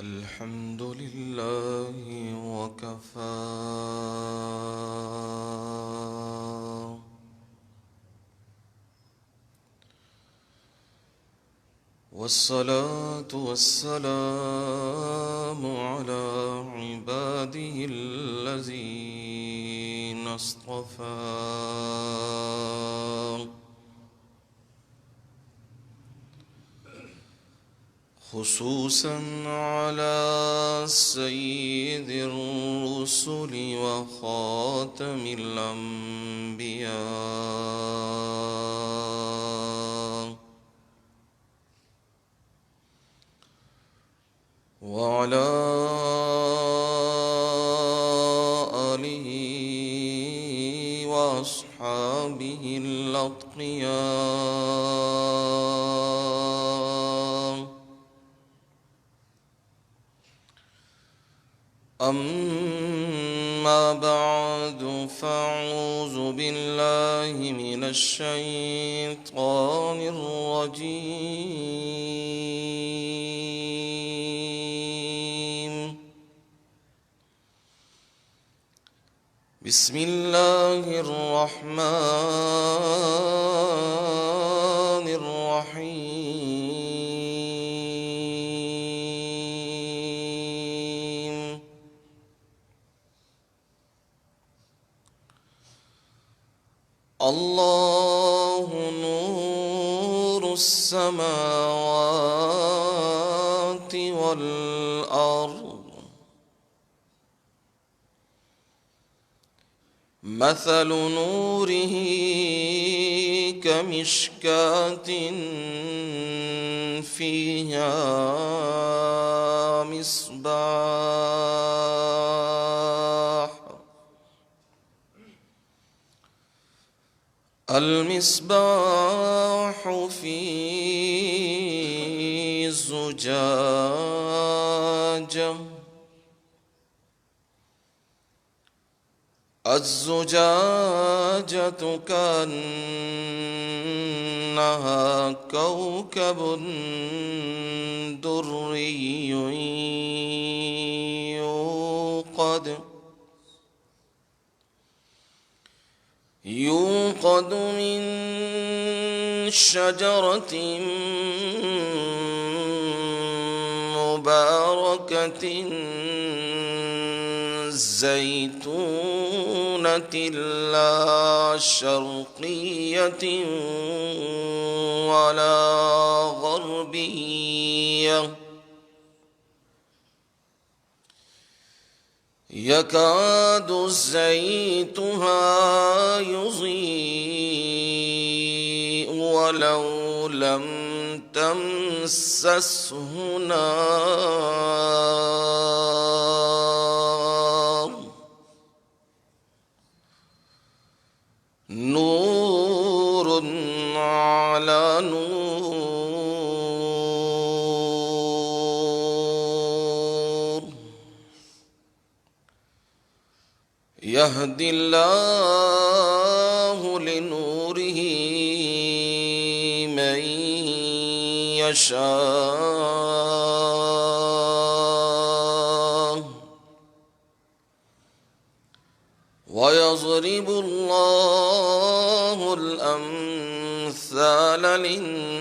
الحمد لله وكفى والصلاة والسلام على عباده الذين اصطفى خصوصا على سيد الرسل وخاتم الأنبياء وعلى آله وأصحابه الأتقياء. أما بعد فأعوذ بالله من الشيطان الرجيم. بسم الله الرحمن الرحيم. الله نور السماوات والأرض. مثل نوره كمشكاة فيها مصباح. المصباح في زجاجة. الزجاجة كأنها كوكب دري يوقد من شجرة مباركة زيتونة لا شرقية ولا غربية يكاد زيتها يضيء ولو لم تمسسه نار. نور على نور. يهدي الله لنوره من يشاء ويضرب الله الأمثال للناس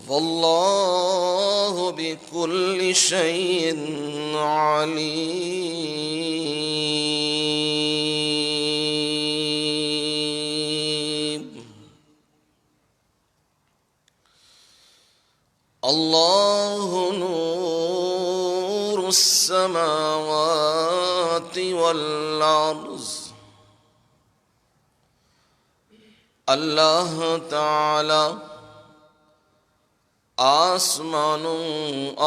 والله بكل شيء عليم. الله نور السماوات والأرض. اللہ تعالی آسمانوں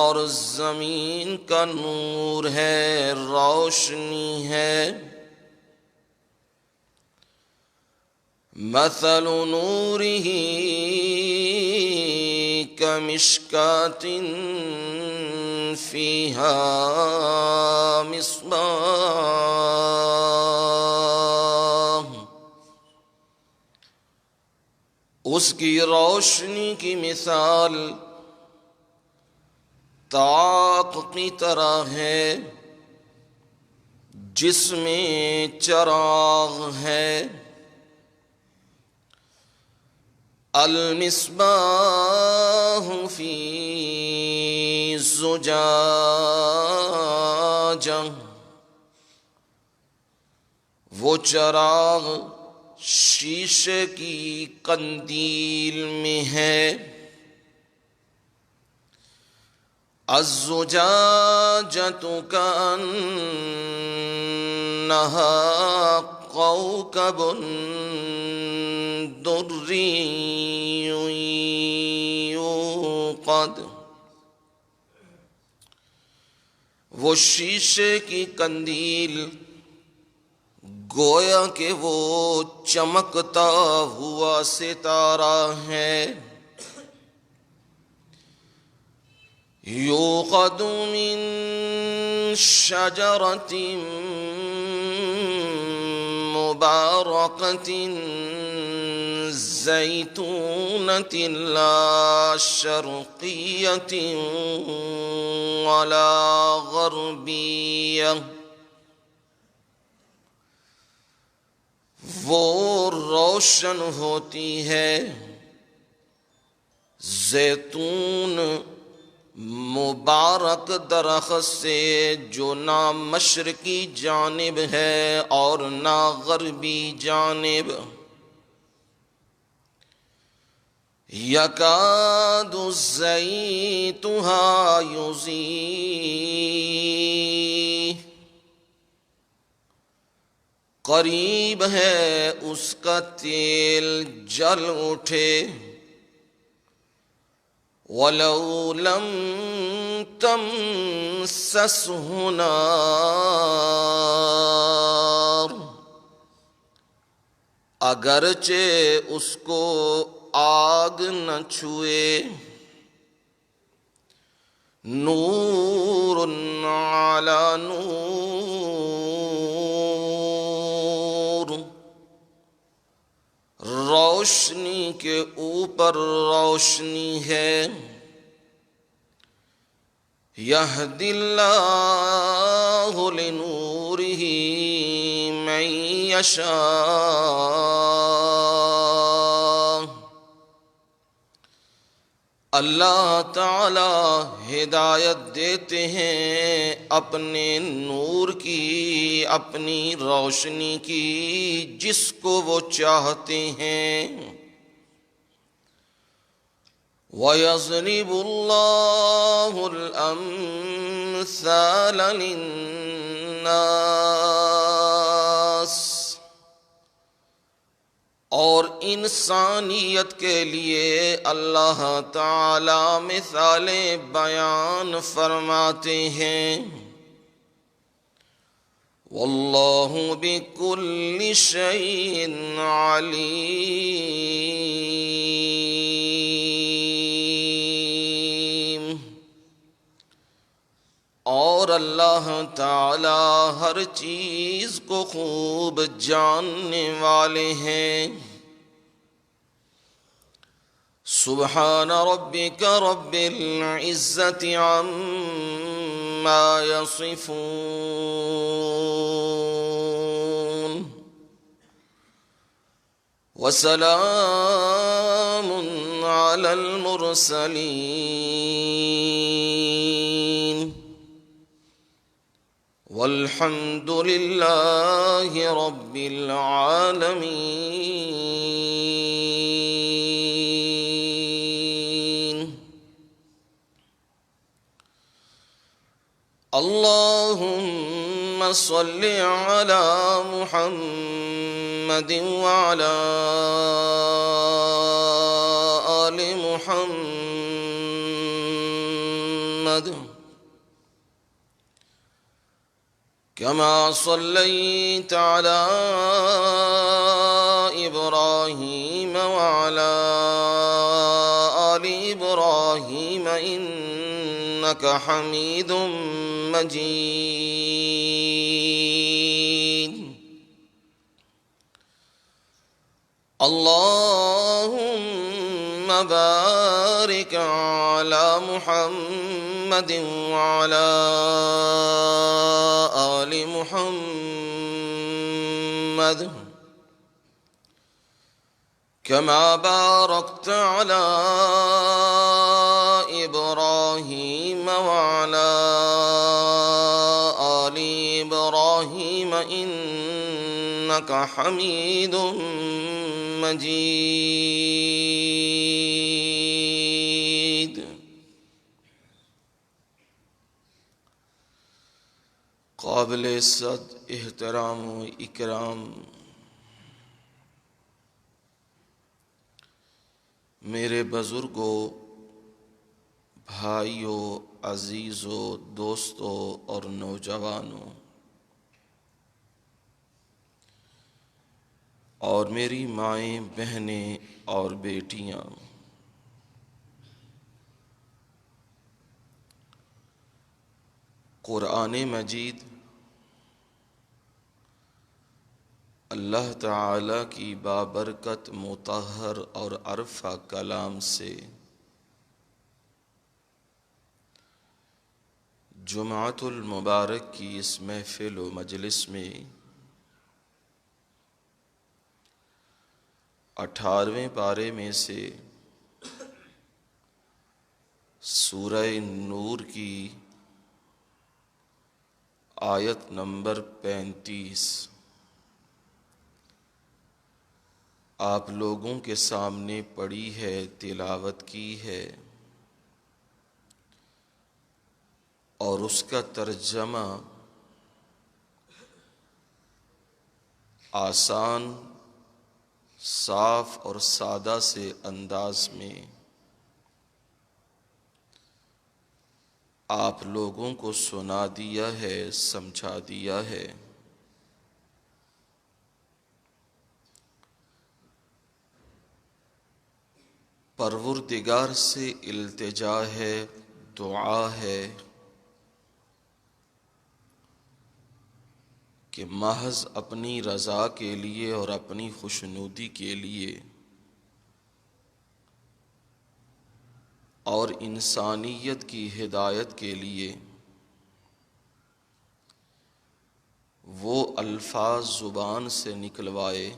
اور زمین کا نور ہے، روشنی ہے. مثل نوره كمشكاة فيها مصباح اس کی روشنی کی مثال طاق کی طرح ہے جس میں چراغ ہے۔ المصباح فی زجاجہ، وہ چراغ شیشے کی قندیل میں ہے۔ الزجاجۃ کأنہا کوکب دری یوقد، وہ شیشے کی قندیل گویا کہ وہ چمکتا ہوا ستارہ ہے۔ یوقد من شجرۃ مبارکۃ زیتونۃ لا شرقیۃ ولا غربیہ، وہ روشن ہوتی ہے زیتون مبارک درخت سے جو نہ مشرقی جانب ہے اور نہ غربی جانب۔ یکاد زیتها یضیء، قریب ہے اس کا تیل جل اٹھے۔ وَلَوْ لَمْ تَمْسَسْهُ نَارٌ، اگرچہ اس کو آگ نہ چھوئے۔ نور علی نور، روشنی کے اوپر روشنی ہے۔ یہدی اللہ لنورہ من یشاء، اللہ تعالی ہدایت دیتے ہیں اپنے نور کی، اپنی روشنی کی، جس کو وہ چاہتے ہیں۔ وَيَضْرِبُ اللَّهُ الْأَمْثَالَ لِلنَّاسِ، اور انسانیت کے لیے اللہ تعالی مثالیں بیان فرماتے ہیں۔ واللہ بکل شیء علیم، اور اللہ تعالی ہر چیز کو خوب جاننے والے ہیں۔ سبحان ربک رب العزت عما یصفون، وسلام علی المرسلین، والحمد للہ رب العالمین۔ اللہم صل علی محمد وعلی آل محمد، كما صليت على إبراهيم وعلى آل إبراهيم إنك حميد مجيد۔ اللهم بارك على محمد وعلى آل محمد كما باركت على إبراهيم وعلى آل إبراهيم إنك حميد مجيد. قابل عزت احترام و اکرام میرے بزرگوں، بھائیوں، عزیزوں، دوستوں اور نوجوانوں، اور میری مائیں، بہنیں اور بیٹیاں، قرآن مجید اللہ تعالی کی بابرکت مطہر اور عرفہ کلام سے جمعۃ المبارک کی اس محفل و مجلس میں 18ویں پارے میں سے سورہ نور کی آیت نمبر 35 آپ لوگوں کے سامنے پڑھی ہے، تلاوت کی ہے، اور اس کا ترجمہ آسان، صاف اور سادہ سے انداز میں آپ لوگوں کو سنا دیا ہے، سمجھا دیا ہے۔ پروردگار سے التجا ہے، دعا ہے کہ محض اپنی رضا کے لیے اور اپنی خوشنودی کے لیے اور انسانیت کی ہدایت کے لیے وہ الفاظ زبان سے نکلوائے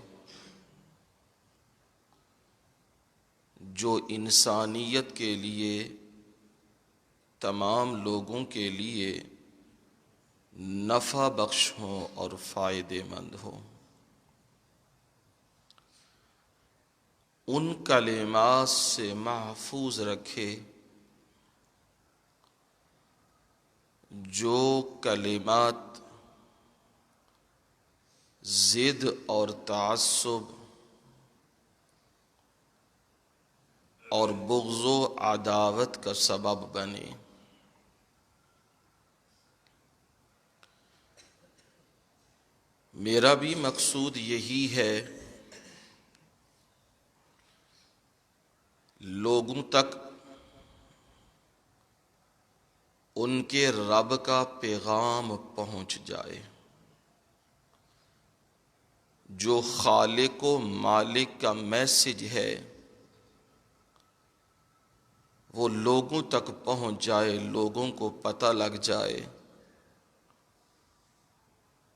جو انسانیت کے لیے، تمام لوگوں کے لیے نفع بخش ہوں اور فائدے مند ہوں۔ ان کلمات سے محفوظ رکھے جو کلمات ضد اور تعصب اور بغض و عداوت کا سبب بنے۔ میرا بھی مقصود یہی ہے، لوگوں تک ان کے رب کا پیغام پہنچ جائے، جو خالق و مالک کا میسج ہے وہ لوگوں تک پہنچ جائے، لوگوں کو پتہ لگ جائے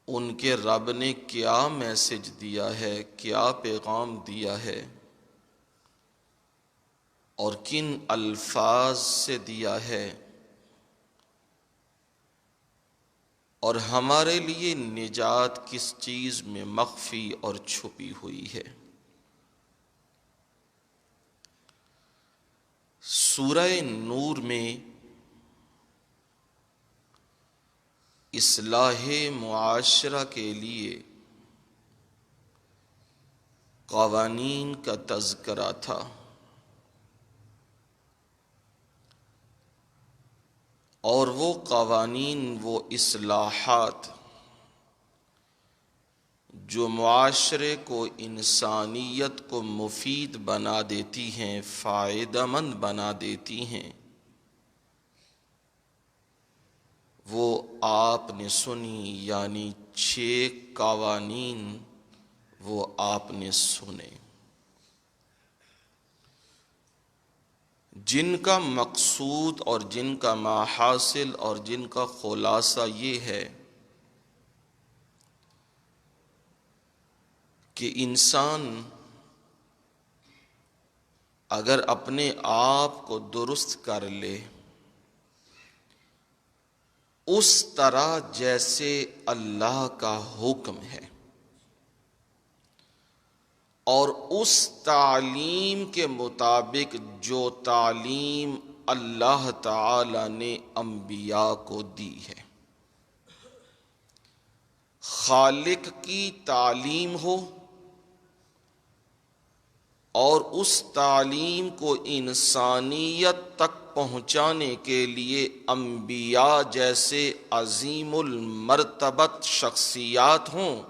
ان کے رب نے کیا میسج دیا ہے، کیا پیغام دیا ہے اور کن الفاظ سے دیا ہے، اور ہمارے لیے نجات کس چیز میں مخفی اور چھپی ہوئی ہے۔ سورہ نور میں اصلاح معاشرہ کے لیے قوانین کا تذکرہ تھا، اور وہ قوانین، وہ اصلاحات جو معاشرے کو، انسانیت کو مفید بنا دیتی ہیں، فائدہ مند بنا دیتی ہیں، وہ آپ نے سنی، یعنی 6 قوانین وہ آپ نے سنے۔ جن کا مقصود اور جن کا ماحاصل اور جن کا خلاصہ یہ ہے کہ انسان اگر اپنے آپ کو درست کر لے اس طرح جیسے اللہ کا حکم ہے اور اس تعلیم کے مطابق جو تعلیم اللہ تعالی نے انبیاء کو دی ہے، خالق کی تعلیم ہو اور اس تعلیم کو انسانیت تک پہنچانے کے لیے انبیاء جیسے عظیم المرتبت شخصیات ہوں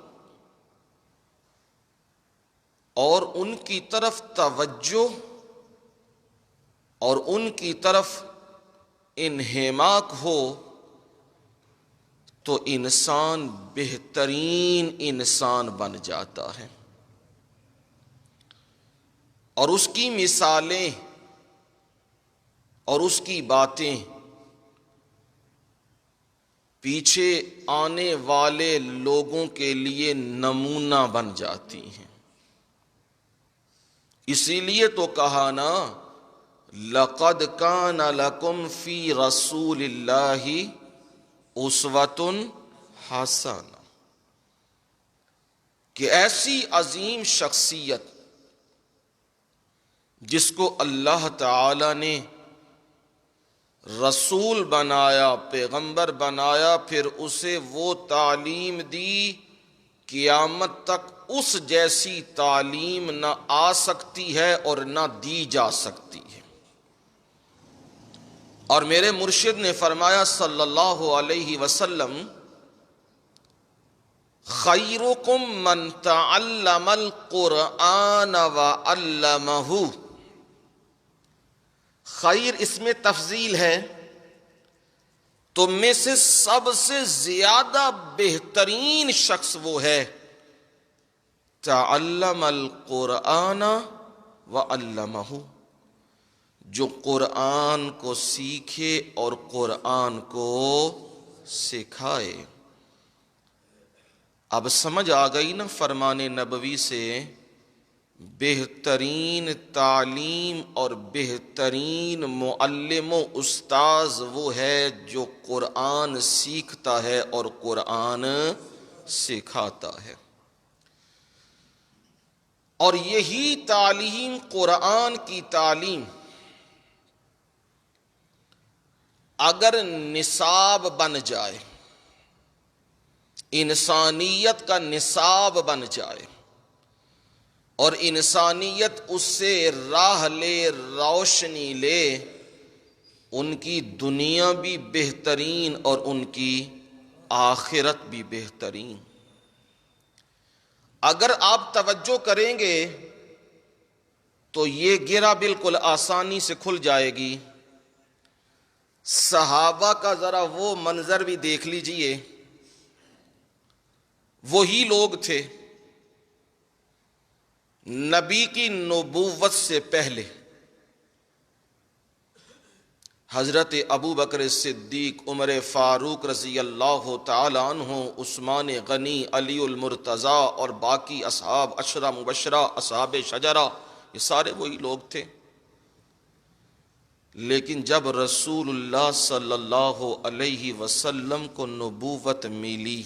اور ان کی طرف توجہ اور ان کی طرف انہماک ہو، تو انسان بہترین انسان بن جاتا ہے۔ اور اس کی مثالیں اور اس کی باتیں پیچھے آنے والے لوگوں کے لیے نمونہ بن جاتی ہیں۔ اسی لیے تو کہا نا، لَقَدْ كَانَ لَكُمْ فِي رَسُولِ اللَّهِ أُسْوَةٌ حَسَنَةٌ، کہ ایسی عظیم شخصیت جس کو اللہ تعالی نے رسول بنایا، پیغمبر بنایا، پھر اسے وہ تعلیم دی، قیامت تک اس جیسی تعلیم نہ آ سکتی ہے اور نہ دی جا سکتی ہے۔ اور میرے مرشد نے فرمایا صلی اللہ علیہ وسلم، خیرکم من تعلم القرآن وعلمہ۔ خیر اس میں تفضیل ہے، تم میں سے سب سے زیادہ بہترین شخص وہ ہے تعلم القرآن وعلمہ، جو قرآن کو سیکھے اور قرآن کو سکھائے۔ اب سمجھ آ گئی نا فرمان نبوی سے، بہترین تعلیم اور بہترین معلم و استاذ وہ ہے جو قرآن سیکھتا ہے اور قرآن سکھاتا ہے۔ اور یہی تعلیم، قرآن کی تعلیم، اگر نصاب بن جائے، انسانیت کا نصاب بن جائے اور انسانیت اس سے راہ لے، روشنی لے، ان کی دنیا بھی بہترین اور ان کی آخرت بھی بہترین۔ اگر آپ توجہ کریں گے تو یہ گرہ بالکل آسانی سے کھل جائے گی۔ صحابہ کا ذرا وہ منظر بھی دیکھ لیجئے، وہی لوگ تھے نبی کی نبوت سے پہلے۔ حضرت ابو بکر صدیق، عمر فاروق رضی اللہ تعالی عنہ، عثمان غنی، علی المرتضیٰ اور باقی اصحاب عشرہ مبشرہ، اصحاب شجرہ، یہ سارے وہی لوگ تھے۔ لیکن جب رسول اللہ صلی اللہ علیہ وسلم کو نبوت ملی،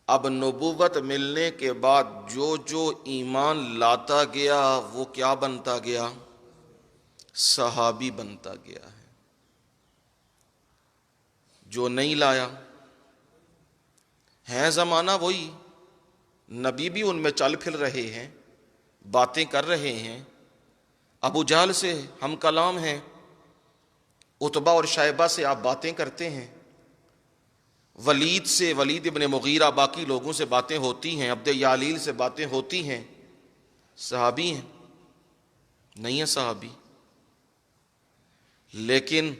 اب نبوت ملنے کے بعد جو جو ایمان لاتا گیا وہ کیا بنتا گیا؟ صحابی بنتا گیا ہے۔ جو نہیں لایا، ہے زمانہ وہی، نبی بھی ان میں چل پھر رہے ہیں، باتیں کر رہے ہیں، ابو جہل سے ہم کلام ہیں، عتبہ اور شیبہ سے آپ باتیں کرتے ہیں، ولید سے، ولید ابن مغیرہ، باقی لوگوں سے باتیں ہوتی ہیں، عبد یالیل سے باتیں ہوتی ہیں، صحابی ہیں؟ نہیں ہے صحابی۔ لیکن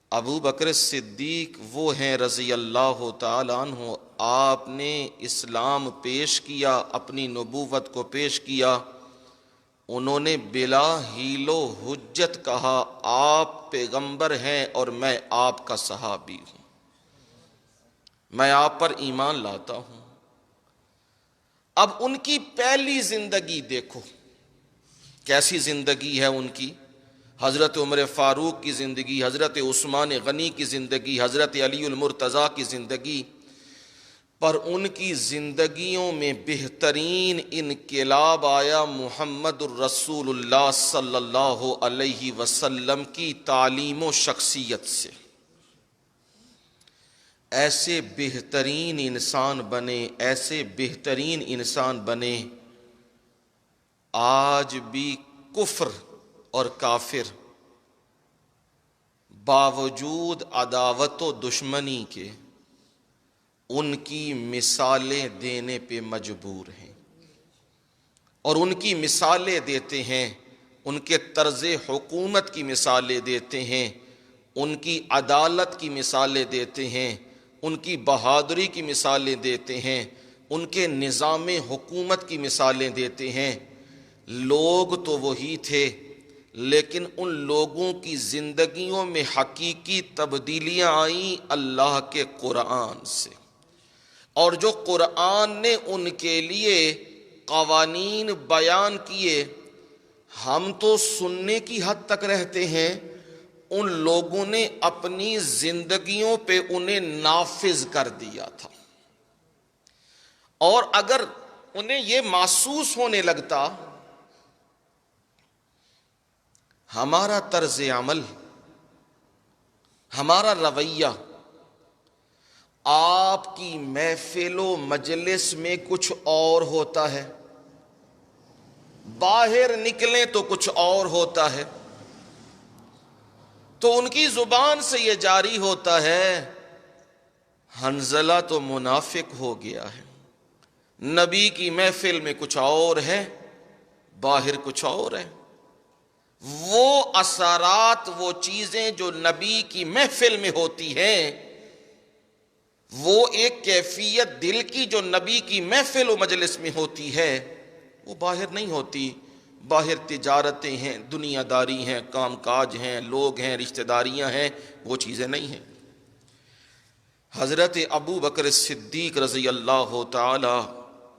ابو بکر صدیق وہ ہیں رضی اللہ تعالیٰ عنہ، آپ نے اسلام پیش کیا، اپنی نبوت کو پیش کیا، انہوں نے بلا حیل و حجت کہا آپ پیغمبر ہیں اور میں آپ کا صحابی ہوں، میں آپ پر ایمان لاتا ہوں۔ اب ان کی پہلی زندگی دیکھو کیسی زندگی ہے ان کی، حضرت عمر فاروق کی زندگی، حضرت عثمان غنی کی زندگی، حضرت علی المرتضیٰ کی زندگی، پر ان کی زندگیوں میں بہترین انقلاب آیا محمد الرسول اللہ صلی اللہ علیہ وسلم کی تعلیم و شخصیت سے۔ ایسے بہترین انسان بنے، ایسے بہترین انسان بنے، آج بھی کفر اور کافر باوجود عداوت و دشمنی کے ان کی مثالیں دینے پہ مجبور ہیں، اور ان کی مثالیں دیتے ہیں، ان کے طرز حکومت کی مثالیں دیتے ہیں، ان کی عدالت کی مثالیں دیتے ہیں، ان کی بہادری کی مثالیں دیتے ہیں، ان کے نظام حکومت کی مثالیں دیتے ہیں۔ لوگ تو وہی تھے، لیکن ان لوگوں کی زندگیوں میں حقیقی تبدیلیاں آئیں اللہ کے قرآن سے، اور جو قرآن نے ان کے لیے قوانین بیان کیے، ہم تو سننے کی حد تک رہتے ہیں، ان لوگوں نے اپنی زندگیوں پہ انہیں نافذ کر دیا تھا۔ اور اگر انہیں یہ محسوس ہونے لگتا ہمارا طرز عمل، ہمارا رویہ آپ کی محفل و مجلس میں کچھ اور ہوتا ہے، باہر نکلیں تو کچھ اور ہوتا ہے، تو ان کی زبان سے یہ جاری ہوتا ہے حنظلہ تو منافق ہو گیا ہے، نبی کی محفل میں کچھ اور ہے، باہر کچھ اور ہے۔ وہ اثرات، وہ چیزیں جو نبی کی محفل میں ہوتی ہیں، وہ ایک کیفیت دل کی جو نبی کی محفل و مجلس میں ہوتی ہے، وہ باہر نہیں ہوتی۔ باہر تجارتیں ہیں، دنیا داری ہیں، کام کاج ہیں، لوگ ہیں، رشتہ داریاں ہیں، وہ چیزیں نہیں ہیں۔ حضرت ابو بکر صدیق رضی اللہ تعالی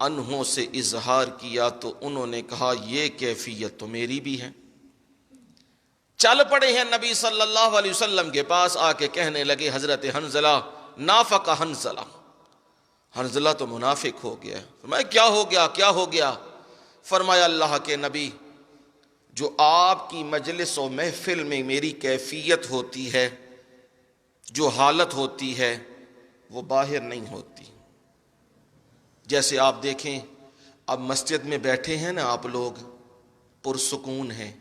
عنہ سے اظہار کیا تو انہوں نے کہا یہ کیفیت تو میری بھی ہے۔ چل پڑے ہیں نبی صلی اللہ علیہ وسلم کے پاس، آ کے کہنے لگے حضرت حنظلہ نافق حنظلہ، حنظلہ تو منافق ہو گیا۔ فرمایا کیا ہو گیا، کیا ہو گیا؟ فرمایا اللہ کے نبی، جو آپ کی مجلس و محفل میں میری کیفیت ہوتی ہے، جو حالت ہوتی ہے، وہ باہر نہیں ہوتی۔ جیسے آپ دیکھیں اب مسجد میں بیٹھے ہیں نا آپ لوگ، پرسکون ہیں،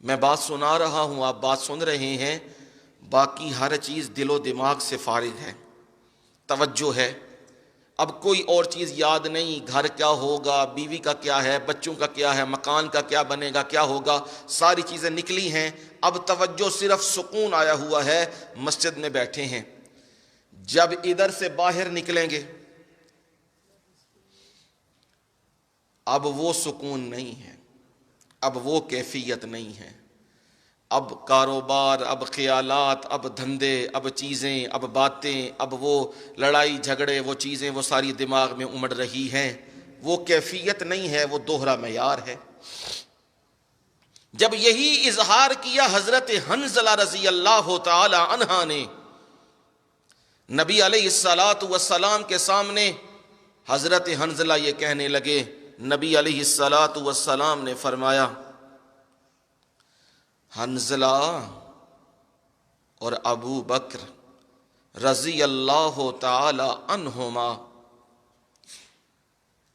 میں بات سنا رہا ہوں، آپ بات سن رہے ہیں، باقی ہر چیز دل و دماغ سے فارغ ہے، توجہ ہے، اب کوئی اور چیز یاد نہیں، گھر کیا ہوگا، بیوی کا کیا ہے، بچوں کا کیا ہے، مکان کا کیا بنے گا، کیا ہوگا، ساری چیزیں نکلی ہیں، اب توجہ صرف سکون آیا ہوا ہے، مسجد میں بیٹھے ہیں۔ جب ادھر سے باہر نکلیں گے اب وہ سکون نہیں ہے، اب وہ کیفیت نہیں ہے، اب کاروبار، اب خیالات، اب دھندے، اب چیزیں، اب باتیں، اب وہ لڑائی جھگڑے، وہ چیزیں وہ ساری دماغ میں امڑ رہی ہیں، وہ کیفیت نہیں ہے، وہ دوہرا معیار ہے۔ جب یہی اظہار کیا حضرت حنظلہ رضی اللہ تعالی عنہ نے نبی علیہ الصلاۃ والسلام کے سامنے، حضرت حنظلہ یہ کہنے لگے، نبی علیہ الصلاۃ والسلام نے فرمایا حنظلہ اور ابو بکر رضی اللہ تعالی عنہما،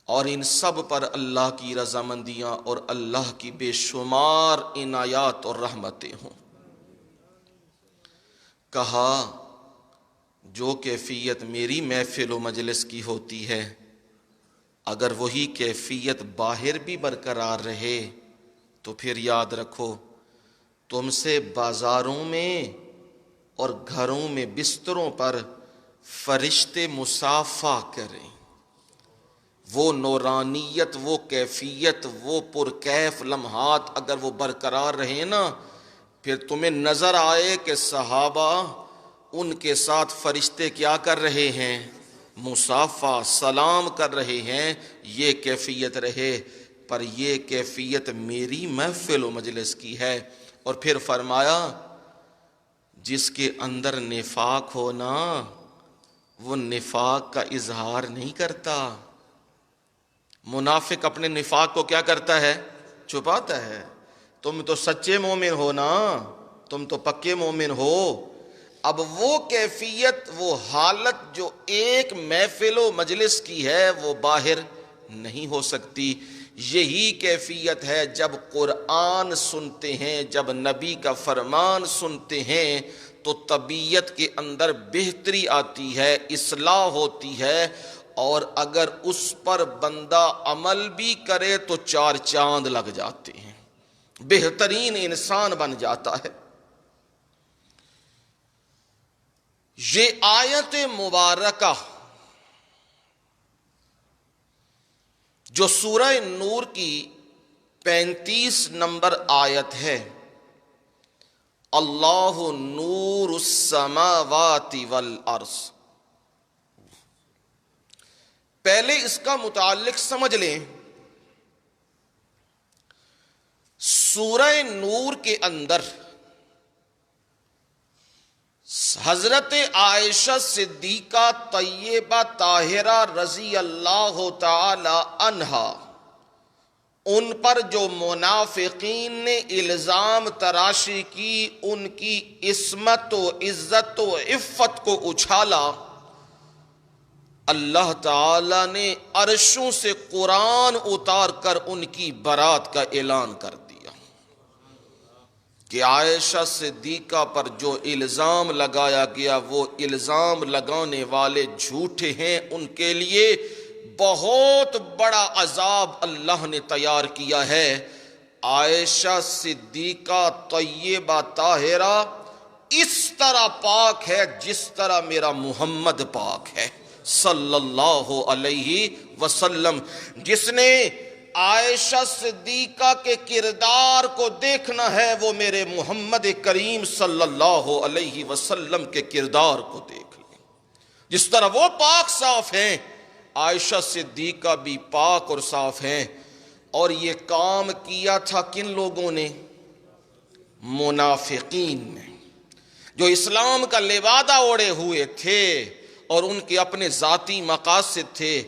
اور ان سب پر اللہ کی رضامندیاں اور اللہ کی بے شمار عنایات اور رحمتیں ہوں۔ کہا جو کیفیت میری محفل و مجلس کی ہوتی ہے، اگر وہی کیفیت باہر بھی برقرار رہے تو پھر یاد رکھو تم سے بازاروں میں اور گھروں میں بستروں پر فرشتے مصافحہ کریں، وہ نورانیت، وہ کیفیت، وہ پرکیف لمحات اگر وہ برقرار رہے نا، پھر تمہیں نظر آئے کہ صحابہ ان کے ساتھ فرشتے کیا کر رہے ہیں؟ مصافحہ، سلام کر رہے ہیں، یہ کیفیت رہے۔ پر یہ کیفیت میری محفل و مجلس کی ہے۔ اور پھر فرمایا جس کے اندر نفاق ہو نا، وہ نفاق کا اظہار نہیں کرتا۔ منافق اپنے نفاق کو کیا کرتا ہے؟ چھپاتا ہے۔ تم تو سچے مومن ہو نا، تم تو پکے مومن ہو۔ اب وہ کیفیت، وہ حالت جو ایک محفل و مجلس کی ہے، وہ باہر نہیں ہو سکتی۔ یہی کیفیت ہے جب قرآن سنتے ہیں، جب نبی کا فرمان سنتے ہیں تو طبیعت کے اندر بہتری آتی ہے، اصلاح ہوتی ہے، اور اگر اس پر بندہ عمل بھی کرے تو 4 چاند لگ جاتے ہیں، بہترین انسان بن جاتا ہے۔ یہ آیت مبارکہ جو سورہ نور کی 35 نمبر آیت ہے، اللہ نور السماوات والارض، پہلے اس کا متعلق سمجھ لیں۔ سورہ نور کے اندر حضرت عائشہ صدیقہ طیبہ طاہرہ رضی اللہ تعالی عنہا، ان پر جو منافقین نے الزام تراشی کی، ان کی عصمت و عزت و عفت کو اچھالا، اللہ تعالی نے عرشوں سے قرآن اتار کر ان کی برات کا اعلان کر دیا کہ عائشہ صدیقہ پر جو الزام لگایا گیا، وہ الزام لگانے والے جھوٹے ہیں، ان کے لیے بہت بڑا عذاب اللہ نے تیار کیا ہے۔ عائشہ صدیقہ طیبہ طاہرہ اس طرح پاک ہے جس طرح میرا محمد پاک ہے صلی اللہ علیہ وسلم۔ جس نے عائشہ صدیقہ کے کردار کو دیکھنا ہے، وہ میرے محمد کریم صلی اللہ علیہ وسلم کے کردار کو دیکھ لیں۔ جس طرح وہ پاک صاف ہیں، عائشہ صدیقہ بھی پاک اور صاف ہیں۔ اور یہ کام کیا تھا کن لوگوں نے؟ منافقین نے، جو اسلام کا لبادہ اوڑے ہوئے تھے اور ان کے اپنے ذاتی مقاصد تھے۔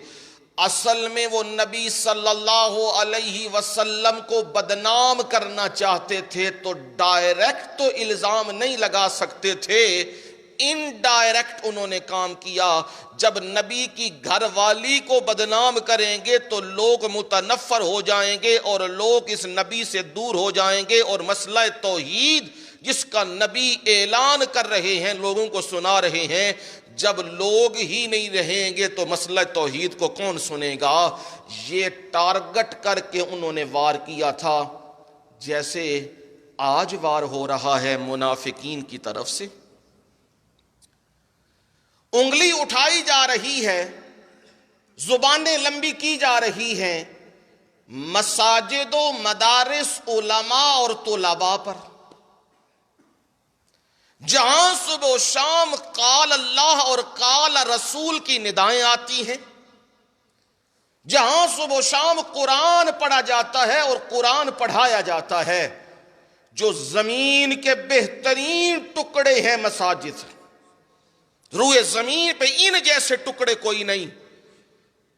اصل میں وہ نبی صلی اللہ علیہ وسلم کو بدنام کرنا چاہتے تھے، تو ڈائریکٹ تو الزام نہیں لگا سکتے تھے، انڈائریکٹ انہوں نے کام کیا۔ جب نبی کی گھر والی کو بدنام کریں گے تو لوگ متنفر ہو جائیں گے اور لوگ اس نبی سے دور ہو جائیں گے، اور مسئلہ توحید جس کا نبی اعلان کر رہے ہیں، لوگوں کو سنا رہے ہیں، جب لوگ ہی نہیں رہیں گے تو مسئلہ توحید کو کون سنے گا؟ یہ ٹارگٹ کر کے انہوں نے وار کیا تھا، جیسے آج وار ہو رہا ہے منافقین کی طرف سے۔ انگلی اٹھائی جا رہی ہے، زبانیں لمبی کی جا رہی ہیں مساجد و مدارس، علماء اور طلباء پر، جہاں صبح و شام قال اللہ اور قال رسول کی ندائیں آتی ہیں، جہاں صبح و شام قرآن پڑھا جاتا ہے اور قرآن پڑھایا جاتا ہے، جو زمین کے بہترین ٹکڑے ہیں مساجد، روئے زمین پہ ان جیسے ٹکڑے کوئی نہیں،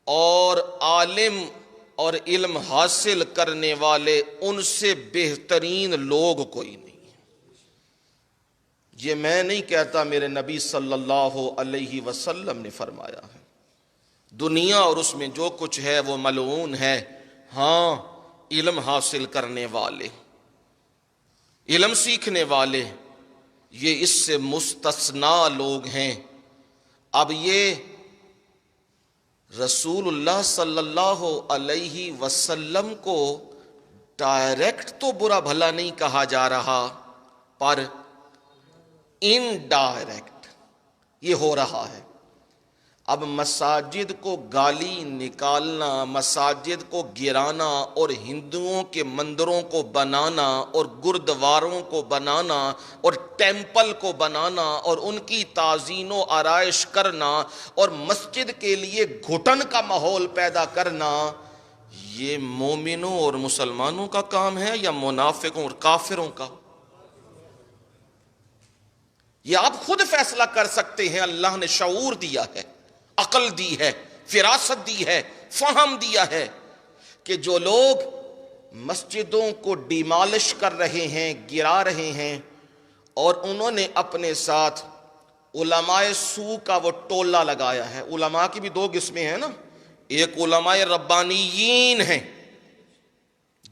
اور عالم اور علم حاصل کرنے والے ان سے بہترین لوگ کوئی نہیں۔ یہ میں نہیں کہتا، میرے نبی صلی اللہ علیہ وسلم نے فرمایا ہے۔ دنیا اور اس میں جو کچھ ہے وہ ملعون ہے، ہاں علم حاصل کرنے والے، علم سیکھنے والے، یہ اس سے مستثنا لوگ ہیں۔ اب یہ رسول اللہ صلی اللہ علیہ وسلم کو ڈائریکٹ تو برا بھلا نہیں کہا جا رہا، پر انڈائریکٹ یہ ہو رہا ہے۔ اب مساجد کو گالی نکالنا، مساجد کو گرانا اور ہندوؤں کے مندروں کو بنانا اور گردواروں کو بنانا اور ٹیمپل کو بنانا اور ان کی تعظیم و آرائش کرنا اور مسجد کے لیے گھٹن کا ماحول پیدا کرنا، یہ مومنوں اور مسلمانوں کا کام ہے یا منافقوں اور کافروں کا؟ یہ آپ خود فیصلہ کر سکتے ہیں۔ اللہ نے شعور دیا ہے، عقل دی ہے، فراست دی ہے، فہم دیا ہے کہ جو لوگ مسجدوں کو ڈیمالش کر رہے ہیں، گرا رہے ہیں، اور انہوں نے اپنے ساتھ علماء سو کا وہ ٹولہ لگایا ہے۔ علماء کی بھی دو قسمیں ہیں نا، ایک علماء ربانیین ہیں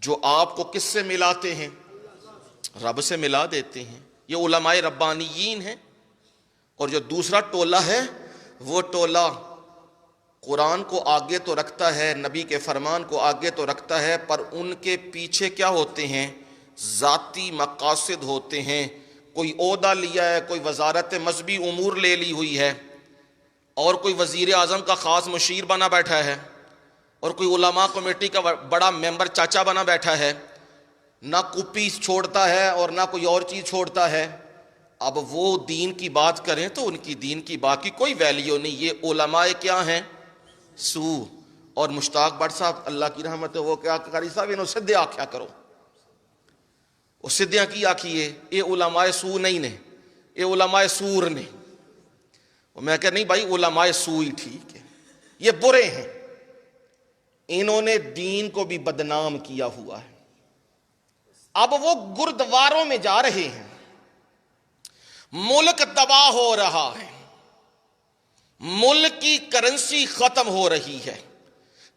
جو آپ کو کس سے ملاتے ہیں؟ رب سے ملا دیتے ہیں، یہ علماء ربانیین ہیں۔ اور جو دوسرا ٹولہ ہے، وہ ٹولہ قرآن کو آگے تو رکھتا ہے، نبی کے فرمان کو آگے تو رکھتا ہے، پر ان کے پیچھے کیا ہوتے ہیں؟ ذاتی مقاصد ہوتے ہیں۔ کوئی عہدہ لیا ہے، کوئی وزارت مذہبی امور لے لی ہوئی ہے، اور کوئی وزیر اعظم کا خاص مشیر بنا بیٹھا ہے، اور کوئی علماء کمیٹی کا بڑا ممبر چاچا بنا بیٹھا ہے، نہ کپی چھوڑتا ہے اور نہ کوئی اور چیز چھوڑتا ہے۔ اب وہ دین کی بات کریں تو ان کی دین کی بات کی کوئی ویلیو نہیں۔ یہ علماء کیا ہیں؟ سو۔ اور مشتاق بٹ صاحب اللہ کی رحمت ہے، وہ کیا قاری صاحب انہوں سدھے آکھیا کرو، وہ سدھیاں کی آکھیے، یہ علماء سو نہیں نے، یہ علماء سور نے۔ میں کہا نہیں بھائی، علماء سو ہی ٹھیک ہے، یہ برے ہیں، انہوں نے دین کو بھی بدنام کیا ہوا ہے۔ اب وہ گردواروں میں جا رہے ہیں، ملک تباہ ہو رہا ہے، ملک کی کرنسی ختم ہو رہی ہے،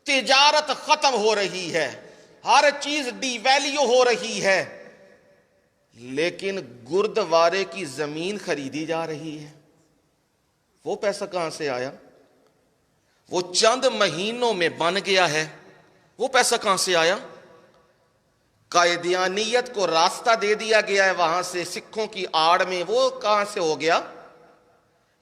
تجارت ختم ہو رہی ہے، ہر چیز ڈی ویلیو ہو رہی ہے، لیکن گردوارے کی زمین خریدی جا رہی ہے۔ وہ پیسہ کہاں سے آیا؟ وہ چند مہینوں میں بن گیا ہے۔ وہ پیسہ کہاں سے آیا؟ قادیانیت کو راستہ دے دیا گیا ہے وہاں سے، سکھوں کی آڑ میں۔ وہ کہاں سے ہو گیا؟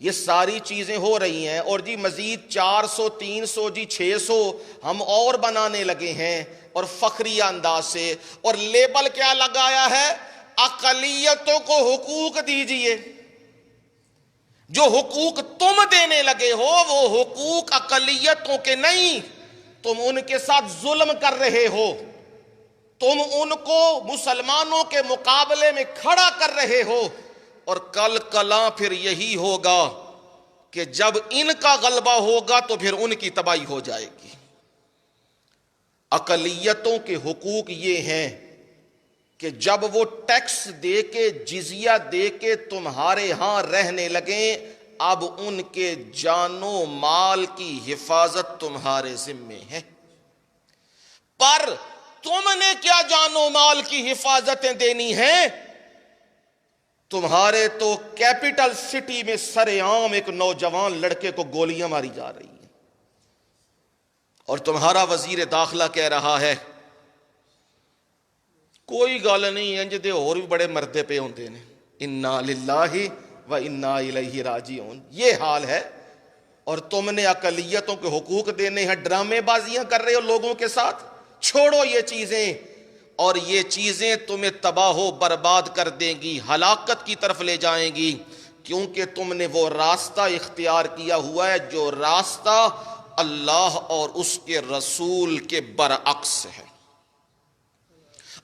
یہ ساری چیزیں ہو رہی ہیں، اور جی مزید 400 300 جی 600 ہم اور بنانے لگے ہیں، اور فخریہ انداز سے، اور لیبل کیا لگایا ہے؟ اقلیتوں کو حقوق دیجئے۔ جو حقوق تم دینے لگے ہو وہ حقوق اقلیتوں کے نہیں، تم ان کے ساتھ ظلم کر رہے ہو، تم ان کو مسلمانوں کے مقابلے میں کھڑا کر رہے ہو، اور کل کلاں پھر یہی ہوگا کہ جب ان کا غلبہ ہوگا تو پھر ان کی تباہی ہو جائے گی۔ اقلیتوں کے حقوق یہ ہیں کہ جب وہ ٹیکس دے کے، جزیہ دے کے تمہارے ہاں رہنے لگیں، اب ان کے جان و مال کی حفاظت تمہارے ذمے ہے۔ پر تم نے کیا جان و مال کی حفاظتیں دینی ہیں؟ تمہارے تو کیپٹل سٹی میں سر عام ایک نوجوان لڑکے کو گولیاں ماری جا رہی ہیں، اور تمہارا وزیر داخلہ کہہ رہا ہے کوئی گل نہیں، انج دے اور بھی بڑے مردے پہ ہوندے نے، انا للہ و انا الیہ راجعون۔ یہ حال ہے، اور تم نے اقلیتوں کے حقوق دینے ہیں، ڈرامے بازیاں کر رہے ہو لوگوں کے ساتھ۔ چھوڑو یہ چیزیں، اور یہ چیزیں تمہیں تباہ و برباد کر دیں گی، ہلاکت کی طرف لے جائیں گی، کیونکہ تم نے وہ راستہ اختیار کیا ہوا ہے جو راستہ اللہ اور اس کے رسول کے برعکس ہے۔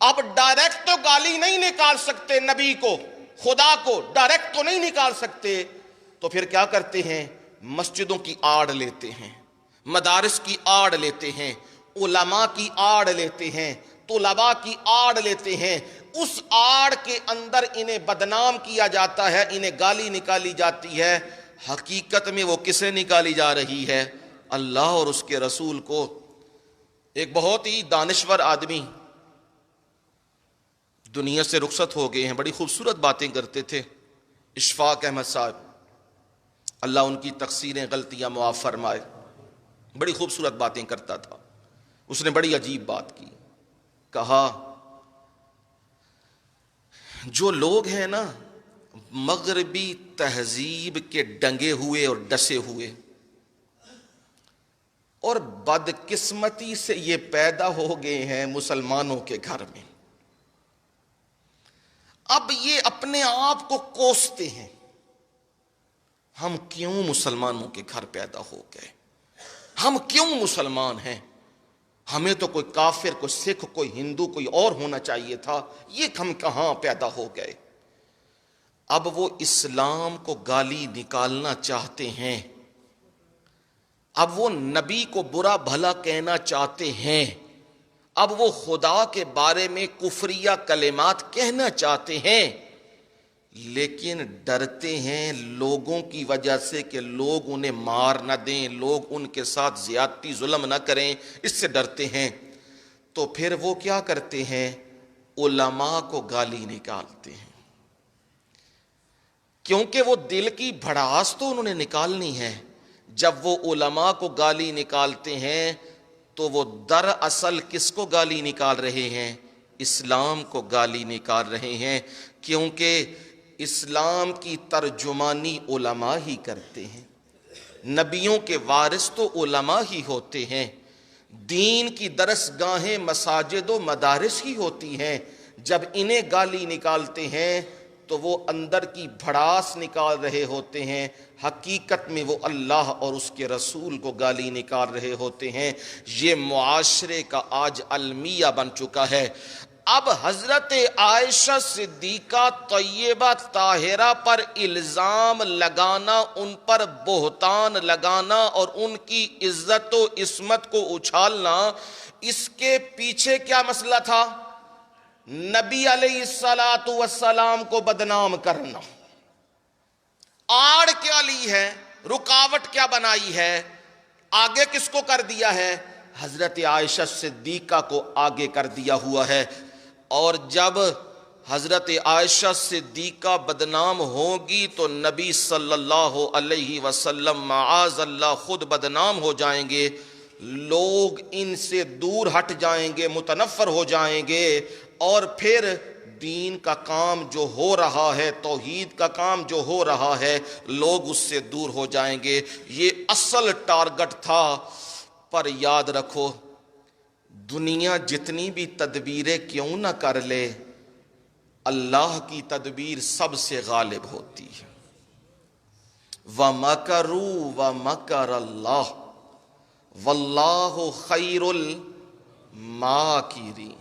اب ڈائریکٹ تو گالی نہیں نکال سکتے نبی کو، خدا کو ڈائریکٹ تو نہیں نکال سکتے، تو پھر کیا کرتے ہیں؟ مسجدوں کی آڑ لیتے ہیں، مدارس کی آڑ لیتے ہیں، علماء کی آڑ لیتے ہیں، طلباء کی آڑ لیتے ہیں۔ اس آڑ کے اندر انہیں بدنام کیا جاتا ہے، انہیں گالی نکالی جاتی ہے۔ حقیقت میں وہ کسے نکالی جا رہی ہے؟ اللہ اور اس کے رسول کو۔ ایک بہت ہی دانشور آدمی دنیا سے رخصت ہو گئے ہیں، بڑی خوبصورت باتیں کرتے تھے، اشفاق احمد صاحب، اللہ ان کی تقصیریں غلطیاں معاف فرمائے، بڑی خوبصورت باتیں کرتا تھا۔ اس نے بڑی عجیب بات کی، کہا جو لوگ ہیں نا مغربی تہذیب کے ڈنگے ہوئے اور ڈسے ہوئے، اور بدقسمتی سے یہ پیدا ہو گئے ہیں مسلمانوں کے گھر میں. اب یہ اپنے آپ کو کوستے ہیں, ہم کیوں مسلمانوں کے گھر پیدا ہو گئے, ہم کیوں مسلمان ہیں, ہمیں تو کوئی کافر, کوئی سکھ, کوئی ہندو, کوئی اور ہونا چاہیے تھا, یہ ہم کہاں پیدا ہو گئے. اب وہ اسلام کو گالی نکالنا چاہتے ہیں, اب وہ نبی کو برا بھلا کہنا چاہتے ہیں, اب وہ خدا کے بارے میں کفریہ کلمات کہنا چاہتے ہیں, لیکن ڈرتے ہیں لوگوں کی وجہ سے کہ لوگ انہیں مار نہ دیں, لوگ ان کے ساتھ زیادتی ظلم نہ کریں, اس سے ڈرتے ہیں. تو پھر وہ کیا کرتے ہیں, علماء کو گالی نکالتے ہیں, کیونکہ وہ دل کی بھڑاس تو انہوں نے نکالنی ہے. جب وہ علماء کو گالی نکالتے ہیں تو وہ دراصل کس کو گالی نکال رہے ہیں, اسلام کو گالی نکال رہے ہیں, کیونکہ اسلام کی ترجمانی علماء ہی کرتے ہیں. نبیوں کے وارث تو علماء ہی ہوتے ہیں, دین کی درس گاہیں مساجد و مدارس ہی ہوتی ہیں. جب انہیں گالی نکالتے ہیں تو وہ اندر کی بھڑاس نکال رہے ہوتے ہیں, حقیقت میں وہ اللہ اور اس کے رسول کو گالی نکال رہے ہوتے ہیں. یہ معاشرے کا آج المیہ بن چکا ہے. اب حضرت عائشہ صدیقہ طیبہ طاہرہ پر الزام لگانا, ان پر بہتان لگانا اور ان کی عزت و عصمت کو اچھالنا, اس کے پیچھے کیا مسئلہ تھا؟ نبی علیہ السلام کو بدنام کرنا. آڑ کیا لی ہے, رکاوٹ کیا بنائی ہے, آگے کس کو کر دیا ہے؟ حضرت عائشہ صدیقہ کو آگے کر دیا ہوا ہے. اور جب حضرت عائشہ صدیقہ بدنام ہوگی تو نبی صلی اللہ علیہ وسلم معاذ اللہ خود بدنام ہو جائیں گے, لوگ ان سے دور ہٹ جائیں گے, متنفر ہو جائیں گے, اور پھر دین کا کام جو ہو رہا ہے, توحید کا کام جو ہو رہا ہے, لوگ اس سے دور ہو جائیں گے. یہ اصل ٹارگٹ تھا. پر یاد رکھو, دنیا جتنی بھی تدبیریں کیوں نہ کر لے, اللہ کی تدبیر سب سے غالب ہوتی ہے. وَمَكَرُوا وَمَكَرَ اللَّهُ وَاللَّهُ خَيْرُ الْمَاكِرِينَ.